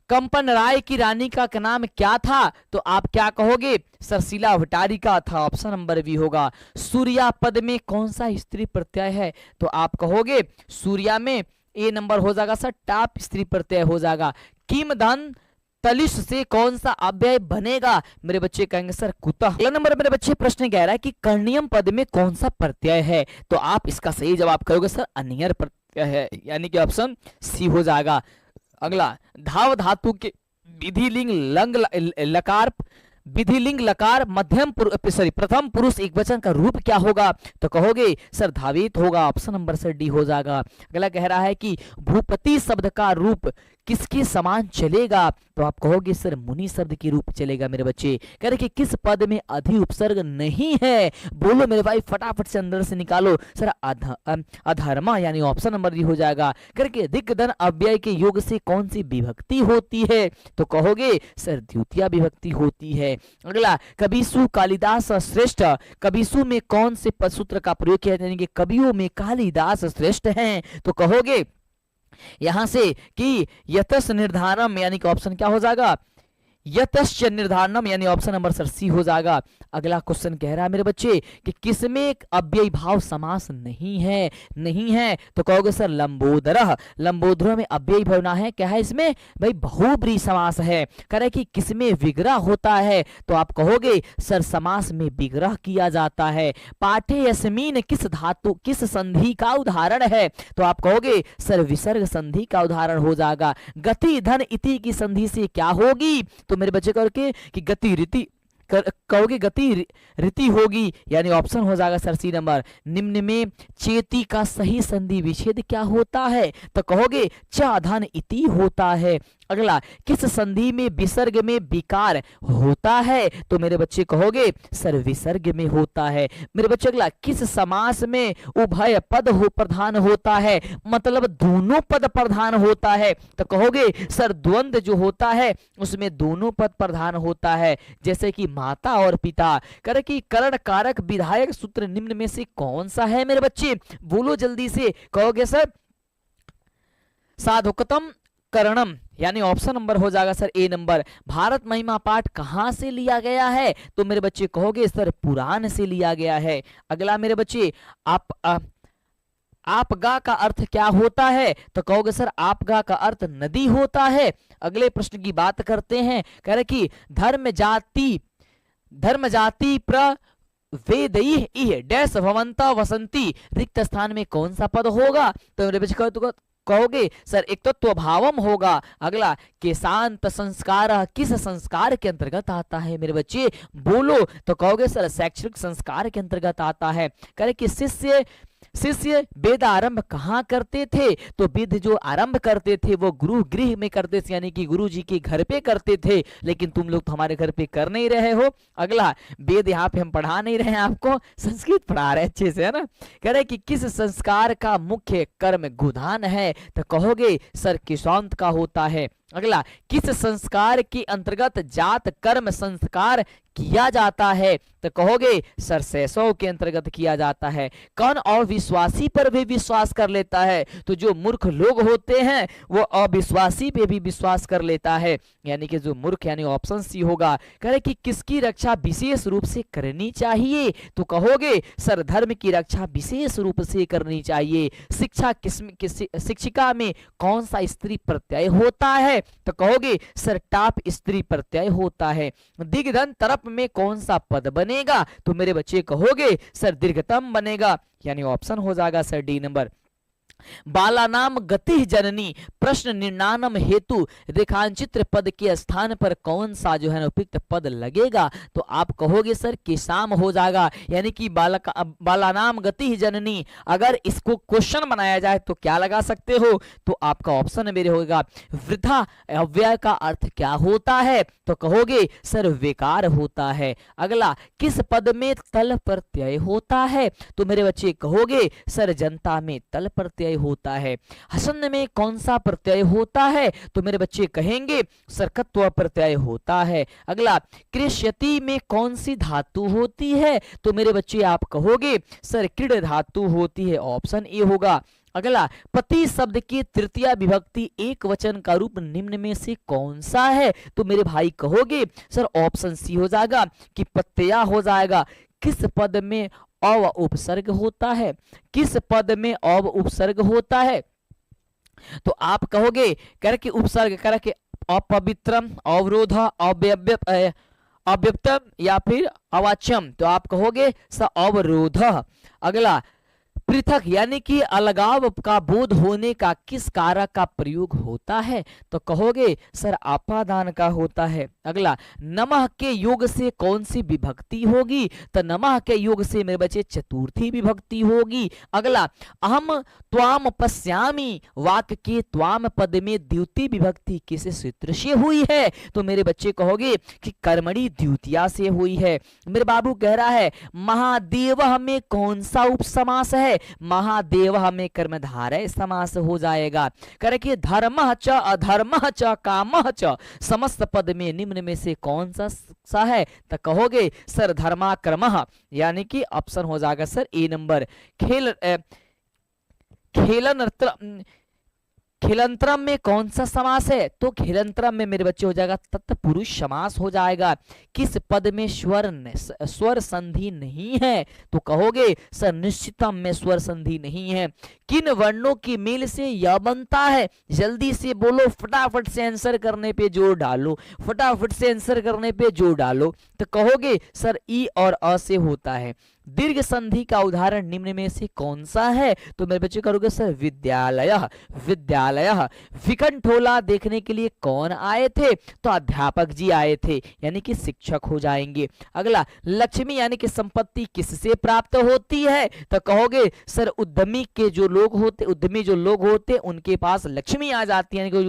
Speaker 1: कंपन राय की रानी का नाम क्या था? तो आप क्या कहोगे सर शीला भट्टारिका था, ऑप्शन नंबर बी होगा। सूर्या पद में कौन सा स्त्री प्रत्यय है? तो आप कहोगे सूर्या में ए नंबर हो जाएगा सर टाप स्त्री प्रत्यय हो जाएगा। किम धन तलिश से कौन सा अव्यय बनेगा? मेरे बच्चे कहेंगे सर कुतः। अगला नंबर मेरे बच्चे प्रश्न कह रहा है कि कर्णियम पद में कौन सा प्रत्यय है? तो आप इसका सही जवाब कहोगे सर अनियर प्रत्यय है, यानी कि ऑप्शन सी हो जाएगा। अगला धाव धातु के विधिलिंग लंग लकार विधिलिंग लकार मध्यम प्रथम पुरुष एकवचन का रूप क्या होगा? तो कहोगे सर धावित होगा, ऑप्शन नंबर सर डी हो जाएगा। अगला कह रहा है कि भूपति शब्द का रूप किसके समान चलेगा? तो आप कहोगे सर मुनि शब्द के रूप चलेगा मेरे बच्चे। कह रहे कि किस पद में अधि उपसर्ग नहीं है? बोलो मेरे भाई फटाफट से अंदर से निकालो सर अधर्मा, यानी ऑप्शन नंबर डी हो जाएगा। कह रहे कि दिक धन अव्यय के योग से कौन सी विभक्ति होती है? तो कहोगे सर द्वितीय विभक्ति होती है। अगला कबीसु कालिदास श्रेष्ठ, कबीसु में कौन से पदसूत्र का प्रयोग किया जाएगा? कवियों में कालिदास श्रेष्ठ हैं। तो कहोगे यहां से कि यतस निर्धारम, यानी कि ऑप्शन क्या हो जाएगा यतश्च निर्धारणम, यानी ऑप्शन नंबर सर सी हो जाएगा। अगला क्वेश्चन कह रहा है मेरे बच्चे कि किसमें एक अव्ययी भाव समास नहीं है? नहीं है तो कहोगे सर लंबोदरः, लंबोदर में अव्ययी भाव ना है, क्या है इसमें भाई बहुब्रीहि समास है। कह रहे कि किसमें विग्रह होता है? तो आप कहोगे सर समास में विग्रह किया जाता है। पाठे यस्मीन किस धातु किस संधि का उदाहरण है? तो आप कहोगे सर विसर्ग संधि का उदाहरण हो जाएगा। गति धन इति की संधि से क्या होगी? तो मेरे बच्चे करके कि गति रीति कहोगे गति रीति होगी, यानी ऑप्शन हो जाएगा सर सी नंबर। निम्न में चेती का सही संधि विच्छेद क्या होता है? तो कहोगे च धन इति होता है। अगला किस संधि में विसर्ग में विकार होता है? तो मेरे बच्चे कहोगे सर विसर्ग में होता है। मेरे बच्चे अगला किस समास में उभय पद हो प्रधान होता है? मतलब दोनों पद प्रधान होता है। तो कहोगे सर द्वंद्व जो होता है उसमें दोनों पद प्रधान होता है, जैसे कि माता और पिता। करे कि करण कारक विधायक सूत्र निम्न में से कौन सा है? मेरे बच्चे बोलो जल्दी से। कहोगे सर साधुकतम करणम, यानी ऑप्शन नंबर हो जाएगा सर ए नंबर। भारत महिमा पाठ कहां से लिया गया है? तो मेरे बच्चे कहोगे सर पुराण से लिया गया है। अगला मेरे बच्चे आपगा का अर्थ क्या होता है? तो कहोगे सर आपगा का अर्थ नदी होता है। अगले प्रश्न की बात करते हैं। कह रहे कि धर्म जाति प्रवेदई डैश भवंता वसंती रिक्त स्थान में कौन सा पद होगा? तो मेरे बच्चे कहोगे सर एक तत्व भावम होगा। अगला केशांत संस्कार किस संस्कार के अंतर्गत आता है? मेरे बच्चे बोलो। तो कहोगे सर शैक्षणिक संस्कार के अंतर्गत आता है। कहे कि शिष्य वेद आरंभ कहाँ करते थे? तो वेद जो आरंभ करते थे वो गुरु गृह में करते थे, यानी कि गुरु जी के घर पे करते थे, लेकिन तुम लोग तो हमारे घर पे कर नहीं रहे हो। अगला वेद यहाँ पे हम पढ़ा नहीं रहे हैं, आपको संस्कृत पढ़ा रहे अच्छे से, है ना। कह रहे कि किस संस्कार का मुख्य कर्म गोदान है? तो कहोगे सर किशांत का होता है। अगला किस संस्कार के अंतर्गत जात कर्म संस्कार किया जाता है? तो कहोगे सर शैशव के अंतर्गत किया जाता है। कौन अविश्वासी पर भी विश्वास कर लेता है? तो जो मूर्ख लोग होते हैं वो अविश्वासी पे भी विश्वास कर लेता है, यानी कि जो मूर्ख, यानी ऑप्शन सी होगा। कह रहे कि किसकी रक्षा विशेष रूप से करनी चाहिए? तो कहोगे सर धर्म की रक्षा विशेष रूप से करनी चाहिए। शिक्षिका में कौन सा स्त्री प्रत्यय होता है? तो कहोगे सर टाप स्त्री प्रत्यय होता है। दिग्धन तरफ में कौन सा पद बनेगा? तो मेरे बच्चे कहोगे सर दीर्घतम बनेगा, यानी ऑप्शन हो जाएगा सर डी नंबर। बालानाम गति जननी प्रश्न निर्णानम हेतु रेखांचित्र पद के स्थान पर कौन सा जो है उपयुक्त पद लगेगा? तो आप कहोगे सर किसाम हो जाएगा, यानी कि बालानाम गति जननी। अगर इसको क्वेश्चन बनाया जाए तो क्या लगा सकते हो? तो आपका ऑप्शन मेरे होगा वृथा अव्यय का अर्थ क्या होता है? तो कहोगे सर विकार होता है। अगला, किस पद में तल प्रत्यय होता है? तो मेरे बच्चे कहोगे सर जनता में तल प्रत्यय होता है। हसन में कौन सा प्रत्यय होता है? तो मेरे बच्चे कहेंगे सरकत्व प्रत्यय होता है। अगला, कृष्यति में कौन सी धातु होती है? तो मेरे बच्चे आप कहोगे सर क्रीड धातु होती है, ऑप्शन ए होगा। अगला, पति शब्द की तृतीय विभक्ति एक वचन का रूप निम्न में से कौन सा है? तो मेरे भाई कहोगे सर ऑप्शन सी हो जाएगा कि पत्या हो जाएगा। किस पद में अव उपसर्ग होता है? किस पद में अव उपसर्ग होता है? तो आप कहोगे करके उपसर्ग करके अपवित्रम, अवरोध, अव्यक्तम या फिर अवाच्यम। तो आप कहोगे स अवरोध। अगला, पृथक यानी कि अलगाव का बोध होने का किस कारक का प्रयोग होता है? तो कहोगे सर अपादान का होता है। अगला, नमः के योग से कौन सी विभक्ति होगी? तो नमः के योग से मेरे बच्चे चतुर्थी विभक्ति होगी। अगला, अहम त्वाम पश्यामि वाक्य के त्वाम पद में द्वितीय विभक्ति किस सूत्र से हुई है? तो मेरे बच्चे कहोगे कि कर्मणि द्वितीया से हुई है। मेरे बाबू कह रहा है महादेव में कौन सा उपसमास है? महादेव में कर्मधारय समास हो जाएगा। करके धर्मः च अधर्मः च कामः च समस्त पद में निम्न में से कौन सा है? तो कहोगे सर धर्माक्रमः, यानी कि ऑप्शन हो जाएगा सर ए नंबर। खेलंतरम में कौन सा समास है? तो खेलंतरम में मेरे बच्चे हो जाएगा तत्पुरुष समास हो जाएगा। किस पद में स्वर संधि नहीं है? तो कहोगे सर निश्चितम में स्वर संधि नहीं है। किन वर्णों की मेल से यह बनता है? जल्दी से बोलो, फटाफट से आंसर करने पे जोर डालो, फटाफट से आंसर करने पे जोर डालो। तो कहोगे सर ई और अ से होता है। दीर्घ संधि का उदाहरण निम्न में से कौन सा है? तो मेरे बच्चे करोगे सर विद्यालय। विद्यालय। विकंठोला देखने के लिए कौन आए थे? तो अध्यापक जी आए थे, यानी कि शिक्षक हो जाएंगे। अगला, लक्ष्मी यानी कि संपत्ति किससे प्राप्त होती है? तो कहोगे सर उद्यमी के जो लोग होते, उद्यमी जो लोग होते उनके पास लक्ष्मी आ जाती है, यानी कि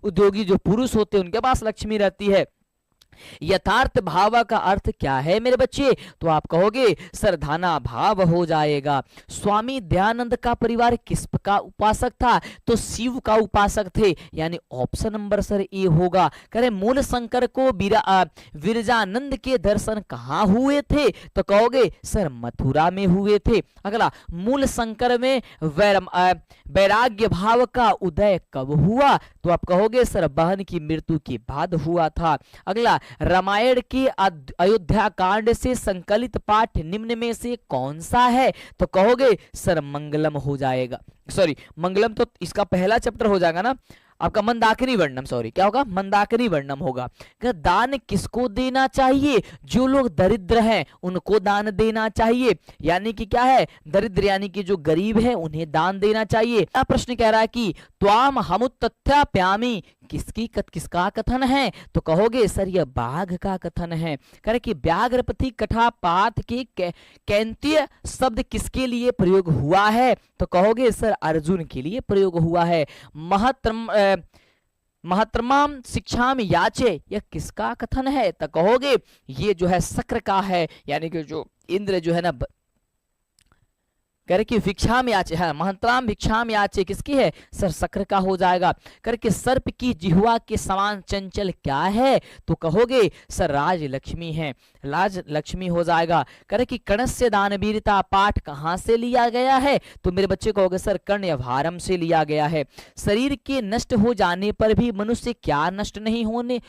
Speaker 1: उद्योगी जो पुरुष होते उनके पास लक्ष्मी रहती है। यथार्थ भाव का अर्थ क्या है मेरे बच्चे? तो आप कहोगे सर धना भाव हो जाएगा। स्वामी दयानंद का परिवार किस का उपासक था? तो शिव का उपासक थे, यानी ऑप्शन नंबर सर ए होगा। करें मूल शंकर को विरजानंद के दर्शन कहाँ हुए थे? तो कहोगे सर मथुरा में हुए थे। अगला, मूल शंकर में वैराग्य भाव का उदय कब हुआ? तो आप कहोगे सर बहन की मृत्यु के बाद हुआ था। अगला, रामायण के अयोध्या कांड से संकलित पाठ निम्न में से कौन सा है? तो कहोगे सर मंगलम हो जाएगा। सॉरी, मंगलम तो इसका पहला चैप्टर हो जाएगा ना आपका, मंदाकिनी वर्णम। सॉरी, क्या होगा? मंदाकिनी वर्णम होगा। दान किसको देना चाहिए? जो लोग दरिद्र हैं उनको दान देना चाहिए, यानी कि क्या है? दरिद्र यानी कि जो गरीब है उन्हें दान देना चाहिए। प्रश्न कह रहा है कि त्वाम हमुत्तथ्याप्यामि किसका कथन है? तो कहोगे सर यह बाघ का कथन है। करे कि व्याघ्रपति कठापात के कैंतीय शब्द किसके लिए प्रयोग हुआ है? तो कहोगे सर अर्जुन के लिए प्रयोग हुआ है। महतरमाम शिक्षाम याचे, यह किसका कथन है? तो कहोगे ये जो है शक्र का है, यानी कि जो इंद्र जो है ना करके भिक्षाम याचे है, महंतराम भिक्षाम याचे किसकी है? सर शक्र का हो जाएगा। करके सर्प की जिह्वा के समान चंचल क्या है? तो कहोगे सर राज लक्ष्मी है, राज लक्ष्मी हो जाएगा। करके कणस्य दानवीरता पाठ कहाँ से लिया गया है? तो मेरे बच्चे कहोगे सर कर्ण भारम से लिया गया है। शरीर के नष्ट हो जाने पर भी मनुष्य क्या नष्ट नहीं होने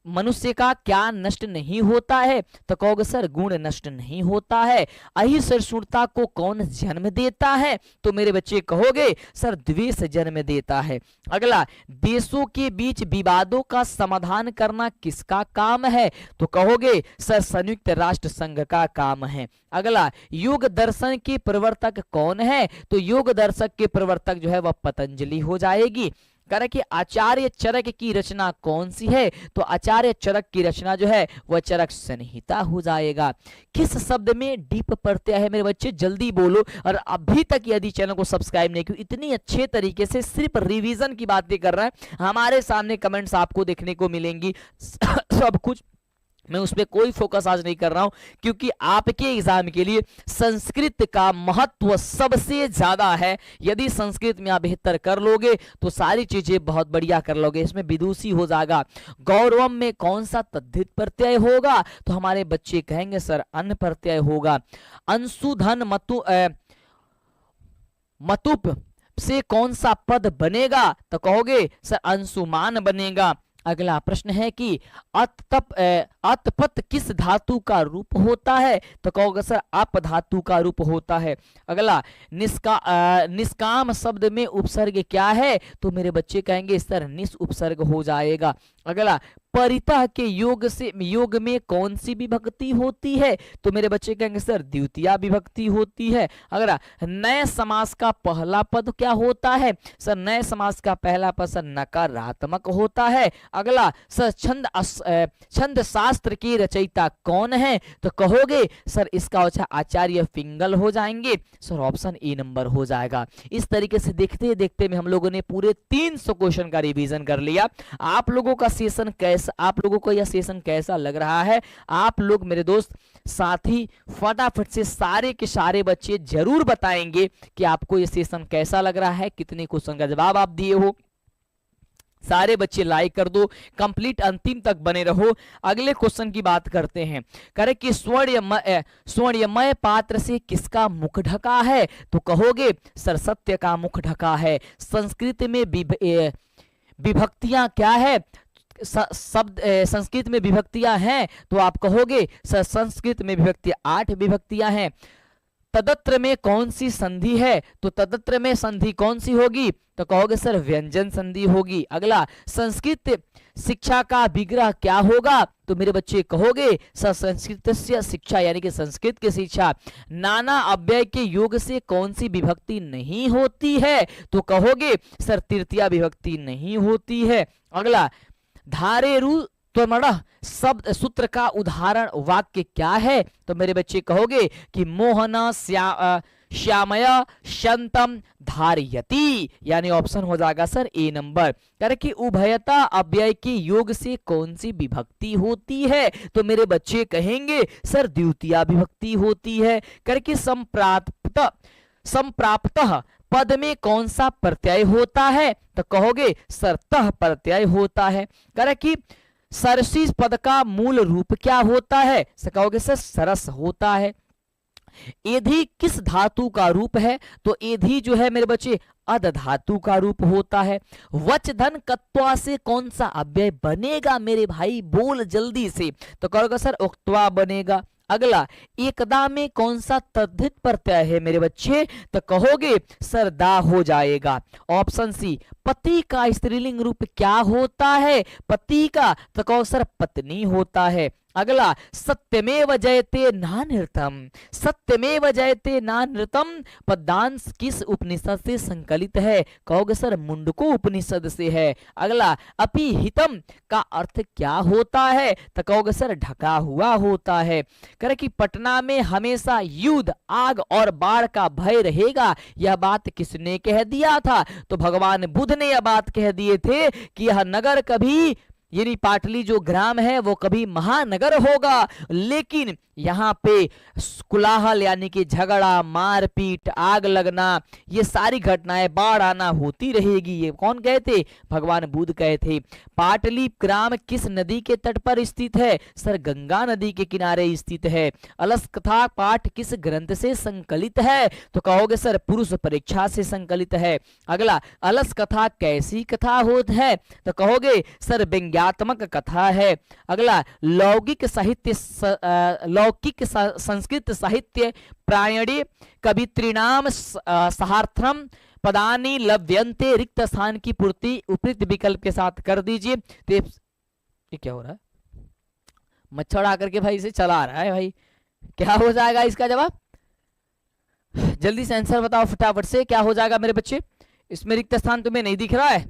Speaker 1: मनुष्य का क्या नष्ट नहीं होता है? तो कहोगे सर गुण नष्ट नहीं होता है। अहिष्णुता को कौन जन्म देता है? तो मेरे बच्चे कहोगे सर द्वेष जन्म देता है। अगला, देशों के बीच विवादों का समाधान करना किसका काम है? तो कहोगे सर संयुक्त राष्ट्र संघ का काम है। अगला, योग दर्शन के प्रवर्तक कौन है? तो योग दर्शक के प्रवर्तक जो है वह पतंजलि हो जाएगी। कह कि आचार्य चरक की रचना कौन सी है? तो आचार्य चरक की रचना जो है वह चरक संहिता हो जाएगा। किस शब्द में डीप प्रत्यय है मेरे बच्चे? जल्दी बोलो। और अभी तक यदि चैनल को सब्सक्राइब नहीं किया, इतनी अच्छे तरीके से सिर्फ रिवीजन की बातें कर रहा है, हमारे सामने कमेंट्स आपको देखने को मिलेंगी सब कुछ। मैं उस पर कोई फोकस आज नहीं कर रहा हूं, क्योंकि आपके एग्जाम के लिए संस्कृत का महत्व सबसे ज्यादा है। यदि संस्कृत में आप बेहतर कर लोगे तो सारी चीजें बहुत बढ़िया कर लोगे। इसमें विदुषी हो जाएगा। गौरवम में कौन सा तद्धित प्रत्यय होगा? तो हमारे बच्चे कहेंगे सर अन प्रत्यय होगा। अंशुधन मतुप से कौन सा पद बनेगा? तो कहोगे सर अंशुमान बनेगा। अगला प्रश्न है कि अतपत किस धातु का रूप होता है? तो कहोगे सर अप धातु का रूप होता है। अगला, निष्काम शब्द में उपसर्ग क्या है? तो मेरे बच्चे कहेंगे सर निस उपसर्ग हो जाएगा। अगला, परितः के योग में कौन सी विभक्ति होती है? तो मेरे बच्चे कहेंगे सर द्वितीया विभक्ति होती है। अगला, नए समास का पहला पद क्या होता है? सर नए समास का पहला पद सर नकारात्मक होता है। अगला, सर छंद शास्त्र की रचयिता कौन है? तो कहोगे सर इसका अच्छा आचार्य पिंगल हो जाएंगे। सर ऑप्शन ए नंबर हो जाएगा। इस तरीके से देखते देखते में हम लोगों ने पूरे 300 क्वेश्चन का रिवीजन कर लिया। आप लोगों का सेशन आप लोगों को यह सेशन कैसा लग रहा है? आप लोग मेरे दोस्त साथी फटाफट से सारे के सारे बच्चे जरूर बताएंगे कि आपको यह सेशन कैसा लग रहा है, कितने क्वेश्चन का जवाब आप दिए हो। सारे बच्चे लाइक कर दो, कंप्लीट अंतिम तक बने रहो। अगले क्वेश्चन की बात करते हैं। करे कि स्वर्णमय पात्र से किसका मुख ढका है? तो कहोगे सर सत्य का मुख ढका है। संस्कृत में विभक्तियां क्या है? शब्द संस्कृत में विभक्तियां हैं तो आप कहोगे सर संस्कृत में विभक्तियां 8 विभक्तियां हैं। तदत्र में कौन सी संधि है? तो तदत्र में संधि कौन सी होगी? तो कहोगे सर व्यंजन संधि होगी। अगला, संस्कृत शिक्षा का विग्रह क्या होगा? तो मेरे बच्चे कहोगे सर संस्कृत शिक्षा यानी कि संस्कृत की शिक्षा। नाना अव्यय के योग से कौन सी विभक्ति नहीं होती है? तो कहोगे सर तृतीया विभक्ति नहीं होती है। अगला, धारेरु त्वमणः शब्द सूत्र का उदाहरण वाक्य क्या है? तो मेरे बच्चे कहोगे कि मोहन श्यामया शंतम धारयति, यानी ऑप्शन हो जाएगा सर ए नंबर। करे कि उभयता अव्यय के योग से कौन सी विभक्ति होती है? तो मेरे बच्चे कहेंगे सर द्वितीया विभक्ति होती है। करे कि संप्राप्तः पद में कौन सा प्रत्यय होता है? तो कहोगे सर तः प्रत्यय होता है। करे कि सरसी पद का मूल रूप क्या होता है? तो कहोगे सर सरस होता है। एधी किस धातु का रूप है? तो एधी जो है मेरे बच्चे अद धातु का रूप होता है। वचधन कत्वा से कौन सा अव्यय बनेगा मेरे भाई? बोल जल्दी से। तो कहोगे सर उक्त्वा बनेगा। अगला, एकदा में कौन सा तद्धित प्रत्यय है मेरे बच्चे? तो कहोगे सर दा हो जाएगा। Option C. पति का स्त्रीलिंग रूप क्या होता है? पति का तो कहो सर पत्नी होता है। अगला, सत्यमेव जयते नानृतम। सत्यमेव जयते नानृतम पदांश किस उपनिषद से संकलित है? कहोगे सर मुंडको उपनिषद से है। अगला, अपिहितम का अर्थ क्या होता है? तो कहोगे सर ढका हुआ होता है। करे कि पटना में हमेशा युद्ध, आग और बाढ़ का भय रहेगा, यह बात किसने कह दिया था? तो भगवान बुद्ध ने यह बात कह दिए थे कि यह नगर कभी यानी पाटली जो ग्राम है वो कभी महानगर होगा, लेकिन यहाँ पे कुलाहल यानी कि झगड़ा, मारपीट, आग लगना, ये सारी घटनाएं, बाढ़ आना होती रहेगी। ये कौन कहे थे? भगवान बुद्ध कहे थे। पाटली ग्राम किस नदी के तट पर स्थित है? सर गंगा नदी के किनारे स्थित है। अलस कथा पाठ किस ग्रंथ से संकलित है? तो कहोगे सर पुरुष परीक्षा से संकलित है। अगला, अलस कथा कैसी कथा होती है? तो कहोगे सर व्यंग्या काव्यात्मक कथा है। अगला लौकिक साहित्य लौकिक संस्कृत साहित्य प्रायणे कवित्रीणाम सहार्थम पदानि लभ्यन्ते, रिक्त स्थान की पूर्ति उपयुक्त विकल्प के साथ कर दीजिए। तो ये क्या हो रहा है, मच्छर आकर के भाई इसे चला रहा है भाई, क्या हो जाएगा इसका जवाब, जल्दी से आंसर बताओ फटाफट से, क्या हो जाएगा मेरे बच्चे। इसमें रिक्त स्थान तुम्हें नहीं दिख रहा है,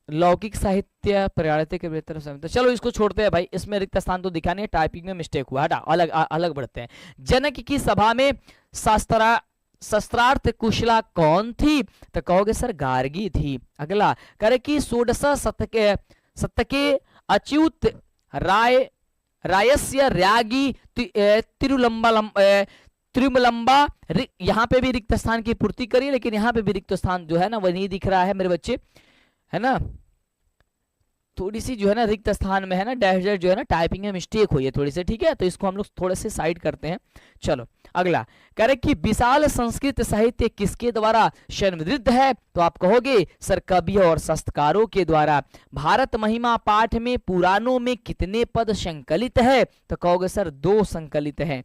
Speaker 1: लौकिक साहित्य प्रयाणते के बेहतर समय, तो चलो इसको छोड़ते हैं भाई, इसमें रिक्त स्थान तो दिखा नहीं, टाइपिंग में मिस्टेक हुआ, हटा अलग अलग बढ़ते हैं। जनक की सभा में शस्त्रार्थ कुशला कौन थी, तो कहोगे सर गार्गी थी। अगला करे कि षोडश शतके अच्युत रायस्य रागी तिरुमलंबा, यहाँ पे भी रिक्त स्थान की पूर्ति करिए, लेकिन यहाँ पे भी रिक्त स्थान जो है ना वह नहीं दिख रहा है मेरे बच्चे, है ना, थोड़ी सी जो है ना रिक्त स्थान में है ना डैश डैश जो है ना टाइपिंग में मिस्टेक हुई है थोड़ी सी, ठीक है, तो इसको हम लोग थोड़े से साइड करते हैं। चलो अगला कह रहे कि विशाल संस्कृत साहित्य किसके द्वारा समृद्ध है, तो आप कहोगे सर कवि और शास्त्रकारों के द्वारा। भारत महिमा पाठ में पुराणों में कितने पद संकलित है, तो कहोगे सर 2 संकलित हैं।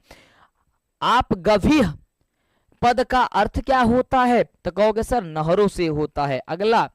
Speaker 1: आप गभीर पद का अर्थ क्या होता है, तो कहोगे सर नहरों से होता है। अगला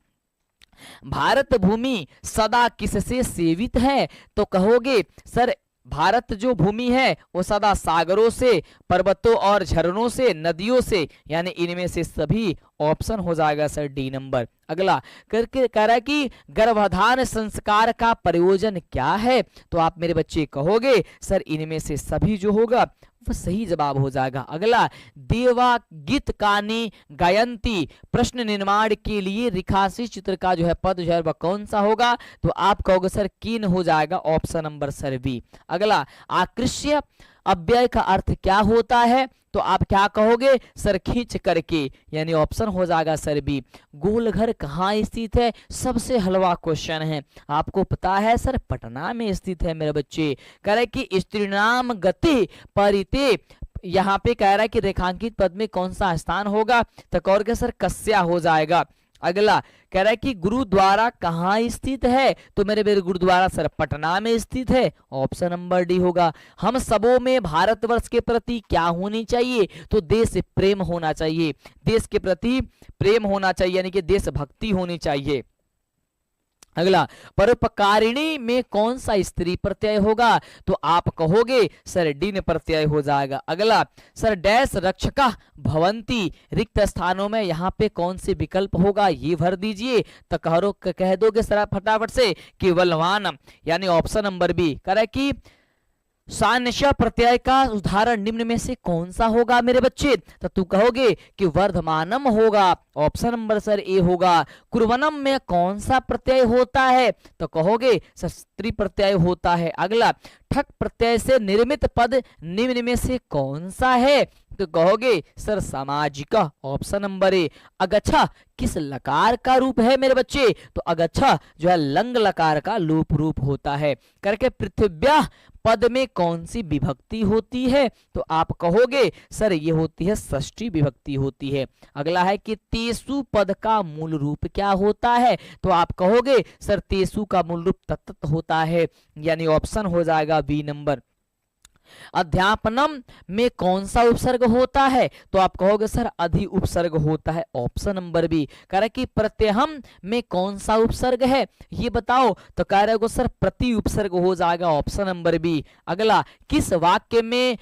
Speaker 1: भारत भूमि सदा किससे सेवित है, तो कहोगे सर भारत जो भूमि है वो सदा सागरों से, पर्वतों और झरनों से, नदियों से, यानी इनमें से सभी, ऑप्शन हो जाएगा सर डी नंबर। अगला करके कह रहा है कि गर्भाधान संस्कार का प्रयोजन क्या है, तो आप मेरे बच्चे कहोगे सर इनमें से सभी जो होगा वह सही जवाब हो जाएगा। अगला देवा गीत कानी गायंती, प्रश्न निर्माण के लिए रिखासी चित्र का जो है पद जो है वह कौन सा होगा, तो आप कहोगे सर कीन हो जाएगा, ऑप्शन नंबर सर बी। अगला आकृष्य अव्यय का अर्थ क्या होता है, तो आप क्या कहोगे सर खींच करके, यानी ऑप्शन हो जाएगा सर बी। गोल घर कहाँ स्थित है, सबसे हलवा क्वेश्चन है, आपको पता है सर पटना में स्थित है मेरे बच्चे। कह रहे कि स्त्रीनाम गति परिते, यहाँ पे कह रहा है कि रेखांकित पद में कौन सा स्थान होगा, तो कहोगे सर कस्या हो जाएगा। अगला कह रहा है कि गुरुद्वारा कहाँ स्थित है, तो मेरे गुरुद्वारा सर पटना में स्थित है, ऑप्शन नंबर डी होगा। हम सबों में भारतवर्ष के प्रति क्या होनी चाहिए, तो देश प्रेम होना चाहिए, देश के प्रति प्रेम होना चाहिए, यानी कि देशभक्ति होनी चाहिए। अगला परोपकारिणी में कौन सा स्त्री प्रत्यय होगा, तो आप कहोगे सर डीन प्रत्यय हो जाएगा। अगला सर डैश रक्षका भवंती, रिक्त स्थानों में यहाँ पे कौन से विकल्प होगा ये भर दीजिए, तो कह दोगे सर फटाफट से कि बलवान, यानी ऑप्शन नंबर बी। कह कि सान्य प्रत्यय का उदाहरण निम्न में से कौन सा होगा मेरे बच्चे, तो तू कहोगे कि वर्धमानम होगा, ऑप्शन नंबर सर ए होगा। कुर्वनम में कौन सा प्रत्यय होता है, तो कहोगे सर स्त्री प्रत्यय होता है। अगला ठक प्रत्यय से निर्मित पद निम्न में से कौन सा है, तो कहोगे सर सामाजिका, ऑप्शन नंबर ए। अगच्छा किस लकार का रूप है मेरे बच्चे, तो अगच्छा जो है लंग लकार का लोप रूप होता है। करके पृथ्व्या पद में कौन सी विभक्ति होती है, तो आप कहोगे सर ये होती है षष्ठी विभक्ति होती है। अगला है कि तेसु पद का मूल रूप क्या होता है, तो आप कहोगे सर तेसु का मूल रूप तत्त होता है, यानी ऑप्शन हो जाएगा बी नंबर। अध्यापनम में कौन सा उपसर्ग होता है, तो आप कहोगे सर अधि उपसर्ग होता है, ऑप्शन नंबर बी। कह रहे कि प्रत्यहम में कौन सा उपसर्ग है ये बताओ, तो कह रहे हो सर प्रति उपसर्ग हो जाएगा, ऑप्शन नंबर बी। अगला किस वाक्य में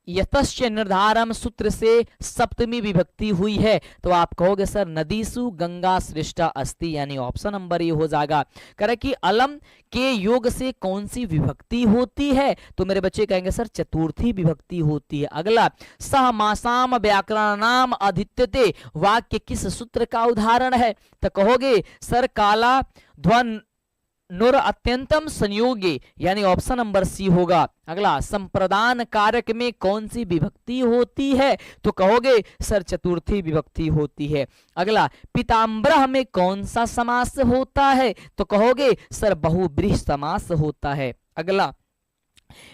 Speaker 1: यतस्य निर्धारम सूत्र से सप्तमी विभक्ति हुई है, तो आप कहोगे सर नदीसु गंगा श्रेष्ठा अस्ति, यानी ऑप्शन नंबर ये हो जाएगा। कह रहे कि अलम के योग से कौन सी विभक्ति होती है, तो मेरे बच्चे कहेंगे सर चतुर्थी विभक्ति होती है। अगला सहमासाम व्याकरणाम अधित्यते वाक्य किस सूत्र का उदाहरण है, तो कहोगे सर काला ध्वन नुर अत्यंतम संयोगी, यानी ऑप्शन नंबर सी होगा। अगला संप्रदान कारक में कौन सी विभक्ति होती है, तो कहोगे सर चतुर्थी विभक्ति होती है। अगला पीताम्बरः में कौन सा समास होता है, तो कहोगे सर बहुब्रीहि समास होता है। अगला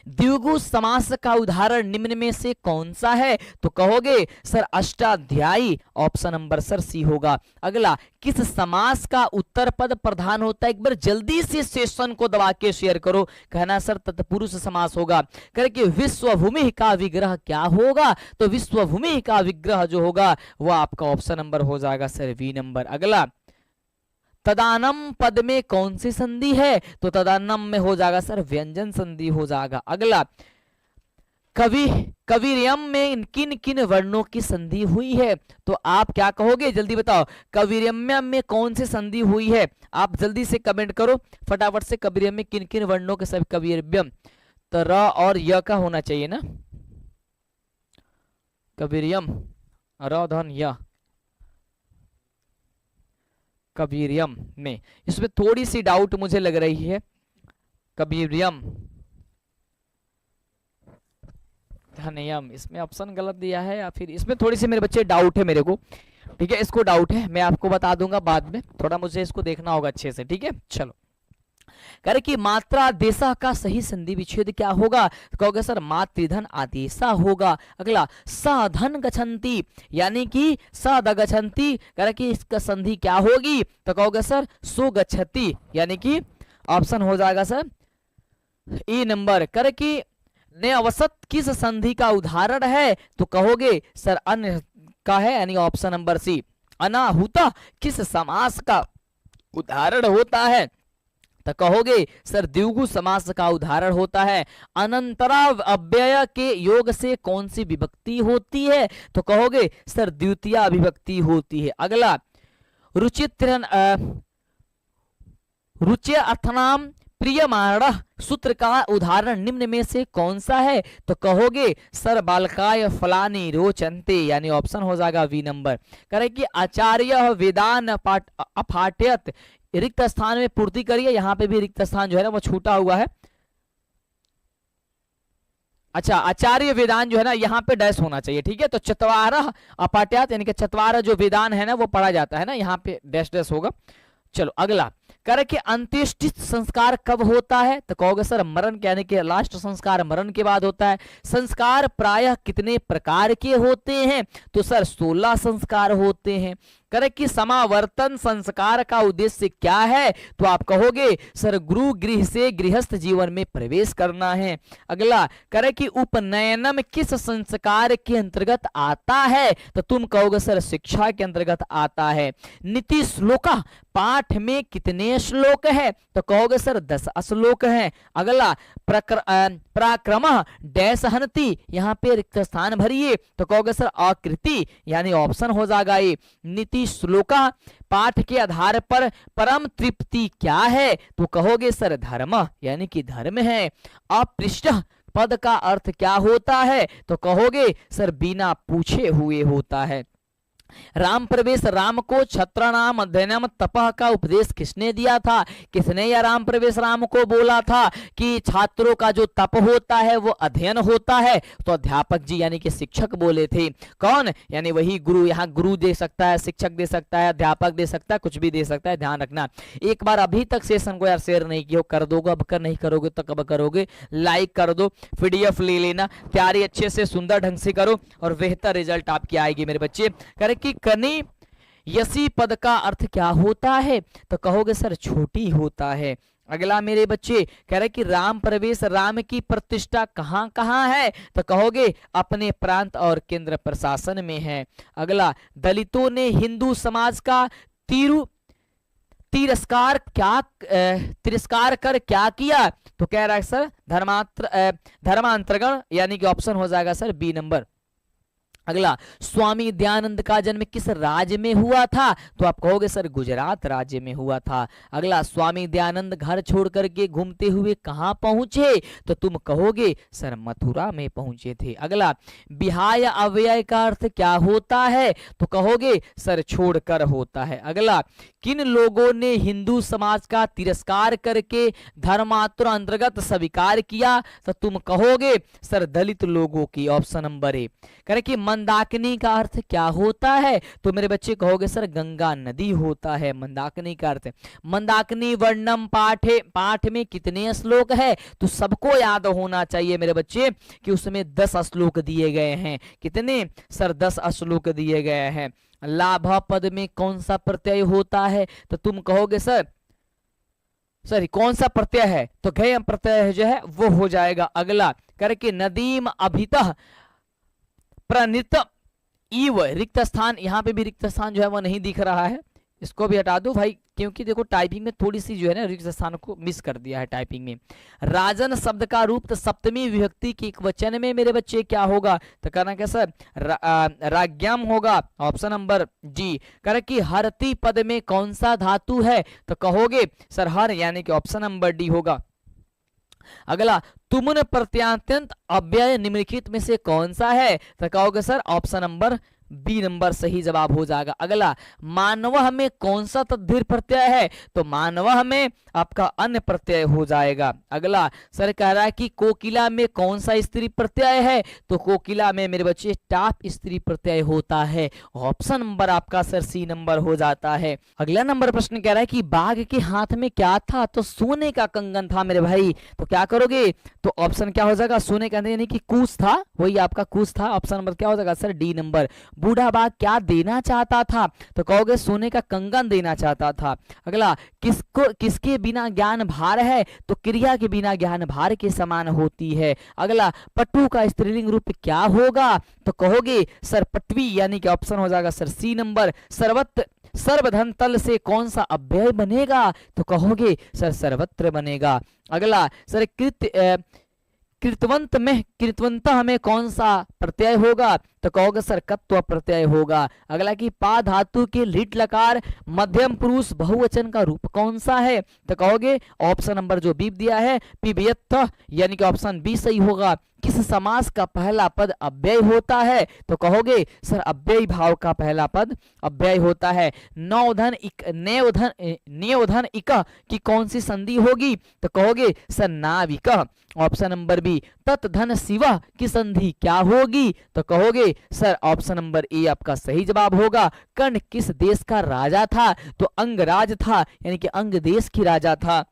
Speaker 1: द्विगु समास का उदाहरण निम्न में से कौन सा है? तो कहोगे sir Ashtadhyayi, option number sir C होगा। अगला, किस समास का उत्तर पद प्रधान होता है? एक बार जल्दी से सेशन को दबा के शेयर करो। कहना सर तत्पुरुष समास होगा। करके विश्वभूमि का विग्रह क्या होगा? तो विश्वभूमि का विग्रह जो होगा वह आपका ऑप्शन नंबर हो जाएगा सर बी नंबर। अगला, तदानम पद में कौन सी संधि है? तो तदानम में हो जाएगा सर व्यंजन संधि हो जाएगा। अगला, कविरियम में किन किन वर्णों की संधि हुई है? तो आप क्या कहोगे, जल्दी बताओ। कविरियम में कौन सी संधि हुई है? आप जल्दी से कमेंट करो फटाफट से। कविरियम में किन किन वर्णों के सब कविरियम, तो र और य का होना चाहिए ना। कविरियम र धन य, कबीरियम में, इसमें थोड़ी सी डाउट मुझे लग रही है। कबीरियम धनियम, इसमें ऑप्शन गलत दिया है या फिर इसमें थोड़ी सी मेरे बच्चे डाउट है मेरे को। ठीक है, इसको डाउट है, मैं आपको बता दूंगा बाद में, थोड़ा मुझे इसको देखना होगा अच्छे से। ठीक है, चलो। कह रहे कि मात्रा आदेशा का सही संधि विच्छेद क्या होगा? तो कहोगे सर मातृधन आदेशा होगा। अगला, साधन गच्छन्ति यानी कि सद गच्छन्ति, कह रहे कि इसका संधि क्या होगी? तो कहोगे सर सो गच्छति यानी कि ऑप्शन हो जाएगा सर ई नंबर। कह रहे कि नेअवसत किस संधि का उदाहरण है? तो कहोगे सर अन्य का है यानी ऑप्शन नंबर सी। अनाहुता किस समास का उदाहरण होता है? तो कहोगे सर द्विगु समास का उदाहरण होता है। अनंतरा अव्यय के योग से कौन सी विभक्ति होती है? तो कहोगे सर द्वितीय विभक्ति होती है। अगला, रुचि अर्थनाम प्रियमाण सूत्र का उदाहरण निम्न में से कौन सा है? तो कहोगे सर बालकाय फलानी रोचन्ते यानी ऑप्शन हो जाएगा वी नंबर। करे कि आचार्य वेदान अपाठयत, रिक्त स्थान में पूर्ति करिए। यहाँ पे भी रिक्त स्थान जो है ना वो छूटा हुआ है। अच्छा, आचार्य वेदान जो है ना यहाँ पे डैश होना चाहिए। ठीक है, तो चत्वारः अपाठ्यात यानी कि चत्वारः जो वेदान है ना वो पढ़ा जाता है ना, यहाँ पे डैश डैश होगा। चलो अगला, करे कि अंत्येष्टि संस्कार कब होता है? तो कहोगे सर मरण के यानी कि लास्ट संस्कार मरण के बाद होता है। संस्कार प्रायः कितने प्रकार के होते हैं? तो सर 16 संस्कार होते हैं। करे कि समावर्तन संस्कार का उद्देश्य क्या है? तो आप कहोगे सर गुरु गृह से गृहस्थ जीवन में प्रवेश करना है। अगला, करे कि उपनयनम किस संस्कार के अंतर्गत आता है? तो तुम कहोगे सर शिक्षा के अंतर्गत आता है। नीति श्लोक पाठ में कितने श्लोक है? तो कहोगे सर 10 श्लोक है। अगला, पराक्रम डैश हनति, यहाँ पे रिक्त स्थान भरिए। तो कहोगे सर आकृति यानी ऑप्शन हो जाएगा ये। नीति श्लोका पाठ के आधार पर परम तृप्ति क्या है? तो कहोगे सर धर्म यानी कि धर्म है। अपृष्ठ पद का अर्थ क्या होता है? तो कहोगे सर बिना पूछे हुए होता है। राम प्रवेश राम को छत्रनाम अध्ययनम तपह का उपदेश किसने दिया था? किसने यह राम प्रवेश राम को बोला था कि छात्रों का जो तप होता है वो अध्ययन होता है? तो अध्यापक जी यानी कि शिक्षक बोले थे। कौन? यानी वही गुरु। यहाँ गुरु दे सकता है, शिक्षक दे सकता है, अध्यापक दे सकता है, कुछ भी दे सकता है, ध्यान रखना। एक बार अभी तक सेशन को यार शेयर नहीं किया कर दोगे, अब कर नहीं करोगे तो कब करोगे? लाइक कर दो, पीडीएफ ले लेना, तैयारी अच्छे से सुंदर ढंग से करो और बेहतर रिजल्ट आपकी आएगी मेरे बच्चे। करे कि कनी यसी पद का अर्थ क्या होता है? तो कहोगे सर छोटी होता है। अगला मेरे बच्चे कह रहे कि राम प्रवेश राम की प्रतिष्ठा कहाँ कहाँ है? तो कहोगे अपने प्रांत और केंद्र प्रशासन में है। अगला, दलितों ने हिंदू समाज का तिरस्कार कर क्या किया? तो कह रहा है सर धर्मांतरण यानी कि ऑप्शन हो जाएगा सर बी नंबर। अगला, स्वामी दयानंद का जन्म किस राज्य में हुआ था? तो आप कहोगे सर गुजरात राज्य में हुआ था। अगला, स्वामी दयानंद घर छोड़ करके घूमते हुए कहाँ पहुंचे? तो तुम कहोगे सर मथुरा में पहुंचे थे। अगला, विहाय अव्यय का अर्थ क्या होता है? तो कहोगे सर छोड़कर होता है। अगला, किन लोगों ने हिंदू समाज का तिरस्कार करके धर्मांतर अंतर्गत स्वीकार किया? तो तुम कहोगे सर दलित लोगों की, ऑप्शन नंबर ए। करे कि मंदाकिनी का अर्थ क्या होता है? तो मेरे बच्चे कहोगे सर गंगा नदी होता है मंदाकिनी का अर्थ। मंदाकिनी वर्णम पाठे, पाठ में कितने श्लोक है? तो सबको याद होना चाहिए मेरे बच्चे कि उसमें 10 श्लोक दिए गए हैं। कितने सर? 10 श्लोक दिए गए हैं। लाभ पद में कौन सा प्रत्यय होता है? तो तुम कहोगे सर कौन सा प्रत्यय है? तो गय प्रत्यय जो है वो हो जाएगा अगला। करके नदीम अभितः प्रणित इव, रिक्त स्थान, यहाँ पे भी रिक्त स्थान जो है वो नहीं दिख रहा है, इसको भी हटा दो भाई, क्योंकि देखो टाइपिंग में थोड़ी सी जो है ना रिक्त स्थान को मिस कर दिया है टाइपिंग में। राजन शब्द का रूप तो सप्तमी विभक्ति के एक वचन में मेरे बच्चे क्या होगा? तो कहना कैसा? राज्ञम होगा, ऑप्शन नंबर जी। कर कि हरति पद में कौन सा धातु है? तो कहोगे सर हर, यानी कि ऑप्शन नंबर डी होगा। अगला, तुमुन प्रत्यांत्यंत अव्यय निम्नलिखित में से कौन सा है? तो कहोगे sir option number B number सही जवाब हो जाएगा। अगला, मानवः में कौन सा तद्धिर प्रत्यय है? तो मानवः में आपका अन्य प्रत्यय हो जाएगा। अगला सर कह रहा है कि कोकिला में कौन सा स्त्री प्रत्यय है? तो कोकिला में मेरे बच्चे टाप स्त्री प्रत्यय होता है। ऑप्शन नंबर आपका सर सी नंबर हो जाता है। अगला नंबर प्रश्न कह रहा है कि बाघ के हाथ में क्या था? तो सोने का कंगन था मेरे भाई। तो क्या करोगे? तो ऑप्शन क्या हो जाएगा? सोने का यानी कि कुश था, वही आपका कुश था। ऑप्शन नंबर क्या हो जाएगा सर? D number. बूढ़ा बाघ क्या देना चाहता था? तो कहोगे सोने का कंगन देना चाहता था। अगला, किसके बिना ज्ञान भार है? तो क्रिया के बिना ज्ञान भार के समान होती है। अगला, पट्टू का स्त्रीलिंग रूप क्या होगा? तो कहोगे सर पटवी, यानी कि ऑप्शन हो जाएगा सर सी नंबर। सर्वधन तल से कौन सा अव्यय बनेगा? तो कहोगे सर सर्वत्र बनेगा। अगला सर कृतवंत में कौन सा प्रत्यय होगा? तो कहोगे सर कत्व प्रत्यय होगा। अगला कि पा धातु के लिट लकार मध्यम पुरुष बहुवचन का रूप कौन सा है? तो कहोगे ऑप्शन नंबर जो बी दिया है पिबयत्थ, यानी कि ऑप्शन बी सही होगा। किस समास का पहला पद अव्यय होता है? तो कहोगे सर अव्यय भाव का पहला पद अव्यय होता है। नेवधन इक की कौन सी संधि होगी? तो कहोगे सर नाविक, ऑप्शन नंबर बी। तत्धन शिव की संधि क्या होगी? तो कहोगे सर ऑप्शन नंबर ए आपका सही जवाब होगा। कर्ण किस देश का राजा था? तो अंगराज था, यानी कि अंग देश की राजा था।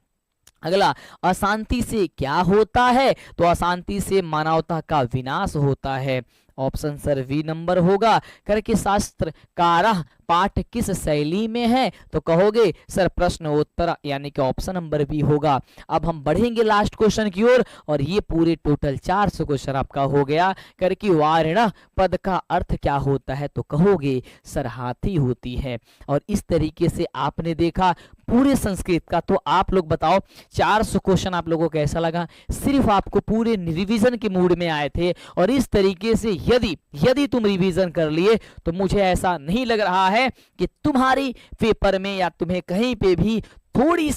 Speaker 1: अगला, अशांति से क्या होता है? तो अशांति से मानवता का विनाश होता है। ऑप्शन सर वी नंबर होगा। करके शास्त्रकार पाठ किस शैली में है? तो कहोगे सर प्रश्नोत्तर, यानी कि ऑप्शन नंबर बी होगा। अब हम बढ़ेंगे लास्ट क्वेश्चन की ओर, और ये पूरे टोटल 400 क्वेश्चन आपका हो गया। करके वार्ण पद का अर्थ क्या होता है? तो कहोगे सर हाथी होती है। और इस तरीके से आपने देखा पूरे संस्कृत का। तो आप लोग बताओ 400 क्वेश्चन आप लोगों को कैसा लगा? सिर्फ आपको पूरे रिवीजन के मूड में आए थे, और इस तरीके से यदि तुम रिवीजन कर लिए तो मुझे ऐसा नहीं लग रहा है कि तुम्हारी पेपर में या तुम्हें कहीं पे भी थोड़ी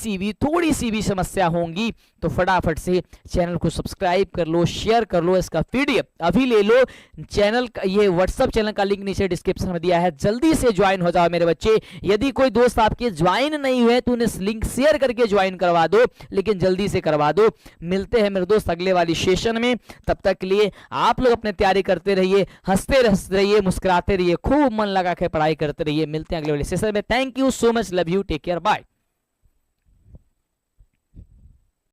Speaker 1: सी भी समस्या होंगी। तो फटाफट से चैनल को सब्सक्राइब कर लो, शेयर कर लो, इसका पीडीएफ अभी ले लो। चैनल का ये व्हाट्सएप चैनल का लिंक नीचे डिस्क्रिप्शन में दिया है, जल्दी से ज्वाइन हो जाओ मेरे बच्चे। यदि कोई दोस्त आपके ज्वाइन नहीं हुए तो उन्हें लिंक शेयर करके ज्वाइन करवा दो, लेकिन जल्दी से करवा दो। मिलते हैं मेरे दोस्त अगले वाली सेशन में, तब तक के लिए आप लोग अपने तैयारी करते रहिए, हंसते रहिए, मुस्कुराते रहिए, खूब मन लगा के पढ़ाई करते रहिए। मिलते हैं अगले वाले सेशन में। Thank you so much, love you, take care, bye.